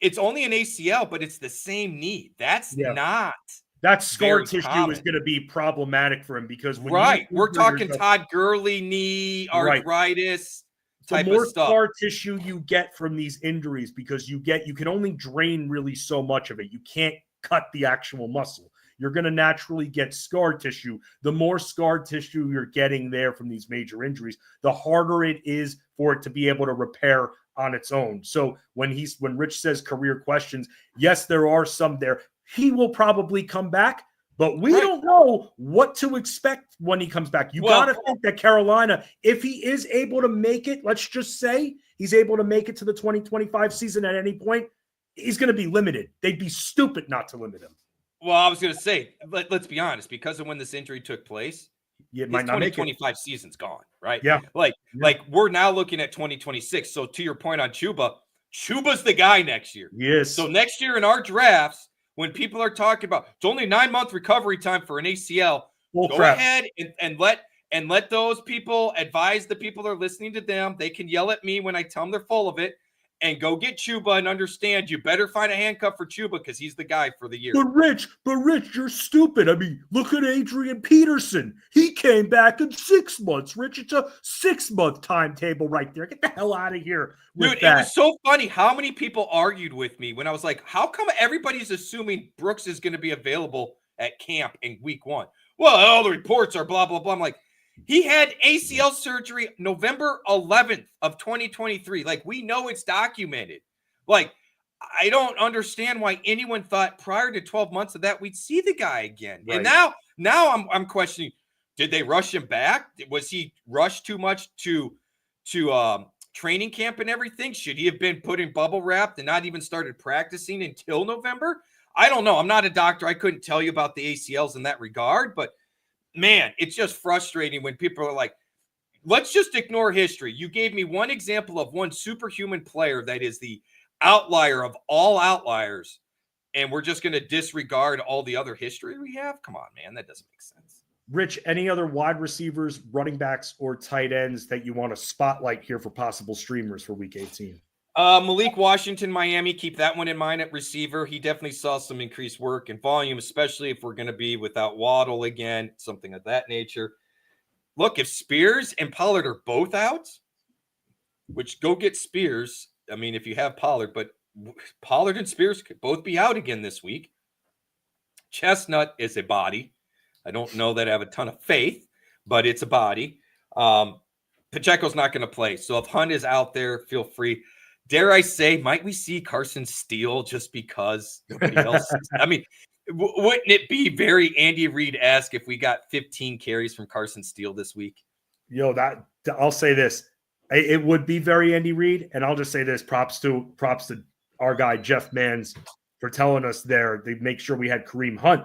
it's only an ACL, but it's the same knee. That's not. That scar tissue is going to be problematic for him because we're talking Todd Gurley knee, arthritis type of stuff. The more scar tissue you get from these injuries because you can only drain really so much of it. You can't cut the actual muscle. You're going to naturally get scar tissue. The more scar tissue you're getting there from these major injuries, the harder it is for it to be able to repair on its own. So when Rich says career questions, yes, there are some there. He will probably come back, but we don't know what to expect when he comes back. You got to think that Carolina, if he is able to make it, let's just say he's able to make it to the 2025 season at any point, he's going to be limited. They'd be stupid not to limit him. Well, I was going to say, let's be honest, because of when this injury took place, his 2025 season's gone, right? Yeah. Like we're now looking at 2026. So to your point on Chuba's the guy next year. Yes. So next year in our drafts, when people are talking about it's only 9-month recovery time for an ACL, ahead and let those people advise the people that are listening to them. They can yell at me when I tell them they're full of it, and go get Chuba and understand you better find a handcuff for Chuba because he's the guy for the year. But Rich, you're stupid. I mean, look at Adrian Peterson. He came back in 6 months. Rich, it's a 6-month timetable right there. Get the hell out of here with Dude, that. It was so funny how many people argued with me when I was like, how come everybody's assuming Brooks is going to be available at camp in week 1? Well, all the reports are blah, blah, blah. I'm like, he had ACL surgery November 11th of 2023. Like, we know it's documented. Like, I don't understand why anyone thought prior to 12 months of that we'd see the guy again. Right. And now I'm questioning, did they rush him back? Was he rushed too much to training camp and everything? Should he have been put in bubble wrapped and not even started practicing until November? I don't know. I'm not a doctor. I couldn't tell you about the ACLs in that regard, but man, it's just frustrating when people are like, let's just ignore history. You gave me one example of one superhuman player that is the outlier of all outliers, and we're just going to disregard all the other history we have? Come on, man. That doesn't make sense. Rich, any other wide receivers, running backs, or tight ends that you want to spotlight here for possible streamers for Week 18? Malik Washington, Miami, keep that one in mind at receiver. He definitely saw some increased work and volume, especially if we're going to be without Waddle again, something of that nature. Look, if Spears and Pollard are both out, which go get Spears, I mean, if you have Pollard, but Pollard and Spears could both be out again this week. Chestnut is a body. I don't know that I have a ton of faith, but it's a body. Pacheco's not going to play. So if Hunt is out there, feel free. Dare I say, might we see Carson Steele just because nobody else? I mean, wouldn't it be very Andy Reid-esque if we got 15 carries from Carson Steele this week? Yo, that I'll say this. It would be very Andy Reid, and I'll just say this: props to our guy Jeff Mans for telling us there. They make sure we had Kareem Hunt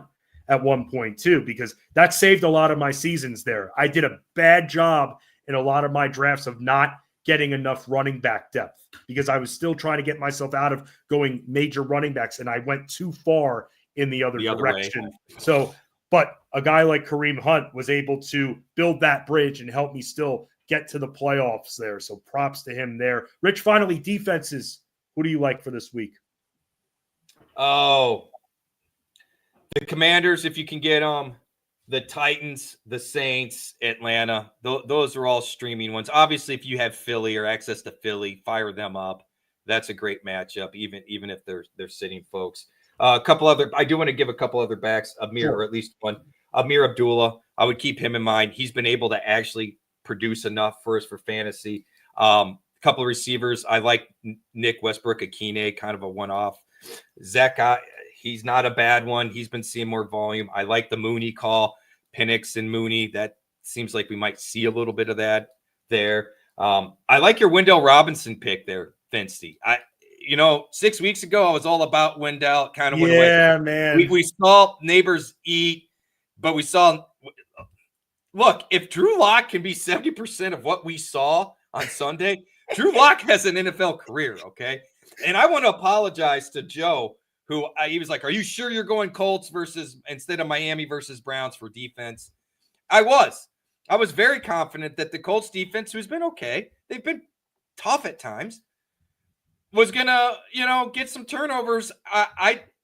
at one point too, because that saved a lot of my seasons there. I did a bad job in a lot of my drafts of not getting enough running back depth because I was still trying to get myself out of going major running backs, and I went too far in the other direction. So, but a guy like Kareem Hunt was able to build that bridge and help me still get to the playoffs there. So props to him there. Rich, finally, defenses. Who do you like for this week? Oh, the Commanders, if you can get them. The Titans, the Saints, Atlanta. Those are all streaming ones. Obviously, if you have Philly or access to Philly, fire them up. That's a great matchup, even if they're sitting folks. A couple other. I do want to give a couple other backs, Ameer, or at least one. Ameer Abdullah. I would keep him in mind. He's been able to actually produce enough for us for fantasy. A couple of receivers. I like Nick Westbrook-Akine, kind of a one-off. Zach, he's not a bad one. He's been seeing more volume. I like the Mooney call, Penix and Mooney. That seems like we might see a little bit of that there. I like your Wendell Robinson pick there, Fensty. 6 weeks ago, I was all about Wendell. Kind of went away. Yeah, man. We saw neighbors eat, but we saw – look, if Drew Lock can be 70% of what we saw on Sunday, Drew Lock has an NFL career, okay? And I want to apologize to Joe, he was like, are you sure you're going Colts instead of Miami versus Browns for defense? I was very confident that the Colts defense, who's been okay, they've been tough at times, was going to, get some turnovers.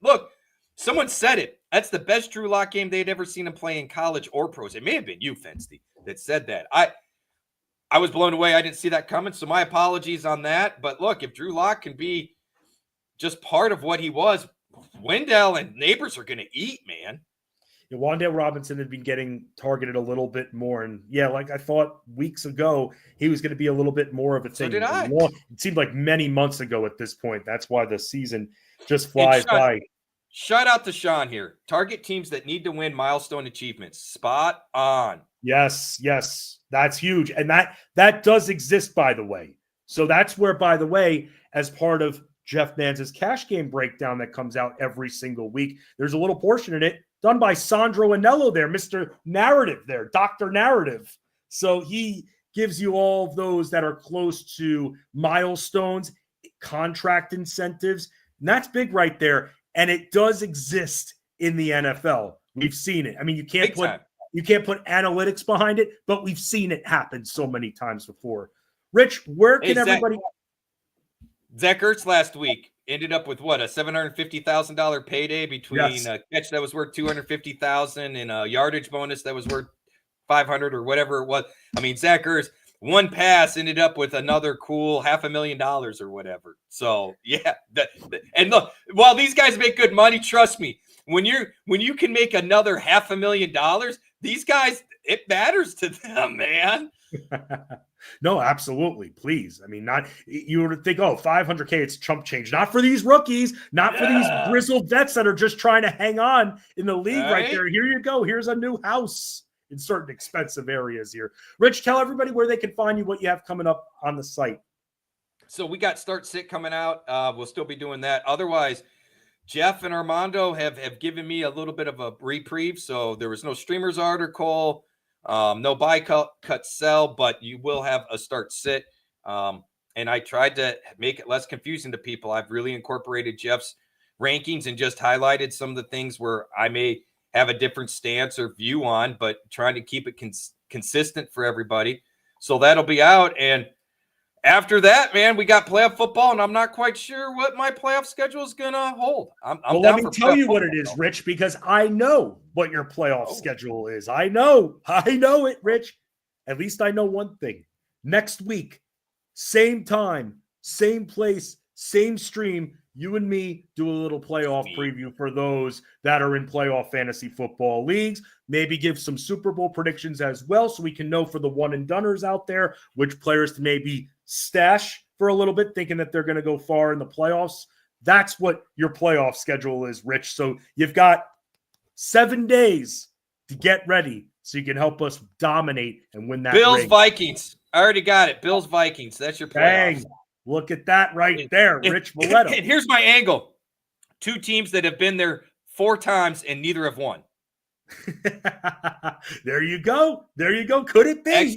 Look, someone said it. That's the best Drew Lock game they'd ever seen him play in college or pros. It may have been you, Fensty, that said that. I was blown away. I didn't see that coming, so my apologies on that. But look, if Drew Lock can be just part of what he was, Wendell and neighbors are going to eat, man. Yeah, Wandale Robinson had been getting targeted a little bit more. And yeah, like I thought weeks ago, he was going to be a little bit more of a thing. So did I. It seemed like many months ago at this point. That's why the season just flies by. Shout out to Sean here. Target teams that need to win milestone achievements. Spot on. Yes. That's huge. And that does exist, by the way. So that's where, by the way, as part of Jeff Mans' cash game breakdown that comes out every single week, there's a little portion in it done by Sandro Anello there, Mr. Narrative there, Dr. Narrative. So he gives you all of those that are close to milestones, contract incentives. And that's big right there. And it does exist in the NFL. We've seen it. I mean, you can't put analytics behind it, but we've seen it happen so many times before. Rich, where can everybody? Zach Ertz last week ended up with what, a $750,000 payday between a catch that was worth $250,000 and a yardage bonus that was worth $500 or whatever it was. I mean, Zach Ertz, one pass ended up with another cool $500,000 or whatever. So yeah, and look, while these guys make good money, trust me, when you can make another $500,000, these guys, it matters to them, man. No, absolutely. Please. I mean, not you would think, oh, 500K, it's chump change. Not for these rookies, not for these grizzled vets that are just trying to hang on in the league right there. Here you go. Here's a new house in certain expensive areas here. Rich, tell everybody where they can find you, what you have coming up on the site. So we got Start Sit coming out. We'll still be doing that. Otherwise, Jeff and Armando have given me a little bit of a reprieve. So there was no streamers article, no buy cut sell, but you will have a Start Sit. And I tried to make it less confusing to people. I've really incorporated Jeff's rankings and just highlighted some of the things where I may have a different stance or view on, but trying to keep it consistent for everybody. So that'll be out. And after that, man, we got playoff football, and I'm not quite sure what my playoff schedule is going to hold. Well, let me tell you what it is, Rich, because I know what your playoff schedule is. I know it, Rich. At least I know one thing. Next week, same time, same place, same stream, you and me do a little playoff preview for those that are in playoff fantasy football leagues. Maybe give some Super Bowl predictions as well so we can know for the one-and-doneers out there which players to maybe stash for a little bit, thinking that they're going to go far in the playoffs. That's what your playoff schedule is, Rich. So you've got 7 days to get ready so you can help us dominate and win that Bills, ring. Vikings. I already got it. Bills, Vikings. That's your playoffs. Bang. Look at that right there, Rich Maletto. And here's my angle. 2 teams that have been there 4 times and neither have won. There you go. There you go. Could it be?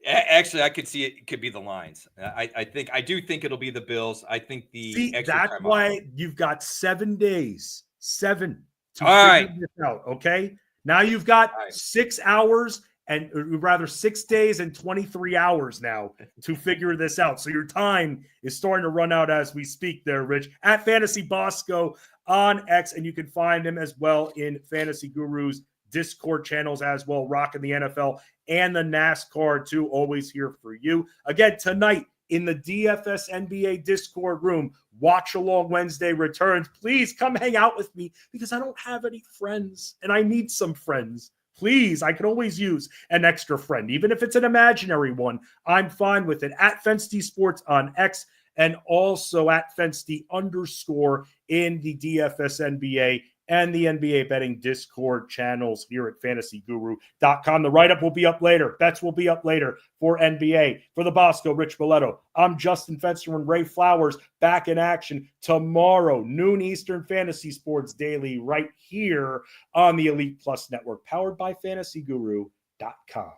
Actually, I could see it could be the Lions. I do think it'll be the Bills. I think that's why you've got 7 days. 7 to figure this out. Okay. Now you've got 6 hours. And rather 6 days and 23 hours now to figure this out. So your time is starting to run out as we speak there, Rich. At Fantasy Bosco on X, and you can find him as well in Fantasy Guru's Discord channels as well, rocking the NFL and the NASCAR too, always here for you. Again, tonight in the DFS NBA Discord room, Watch Along Wednesday returns. Please come hang out with me because I don't have any friends and I need some friends. Please, I can always use an extra friend. Even if it's an imaginary one, I'm fine with it. At Fensty Sports on X and also at Fensty _ in the DFS NBA and the NBA betting Discord channels here at fantasyguru.com. The write-up will be up later. Bets will be up later for NBA. For the Bosco, Rich Maletto, I'm Justin Fensterman, Ray Flowers, back in action tomorrow, noon Eastern, Fantasy Sports Daily, right here on the Elite Plus Network, powered by fantasyguru.com.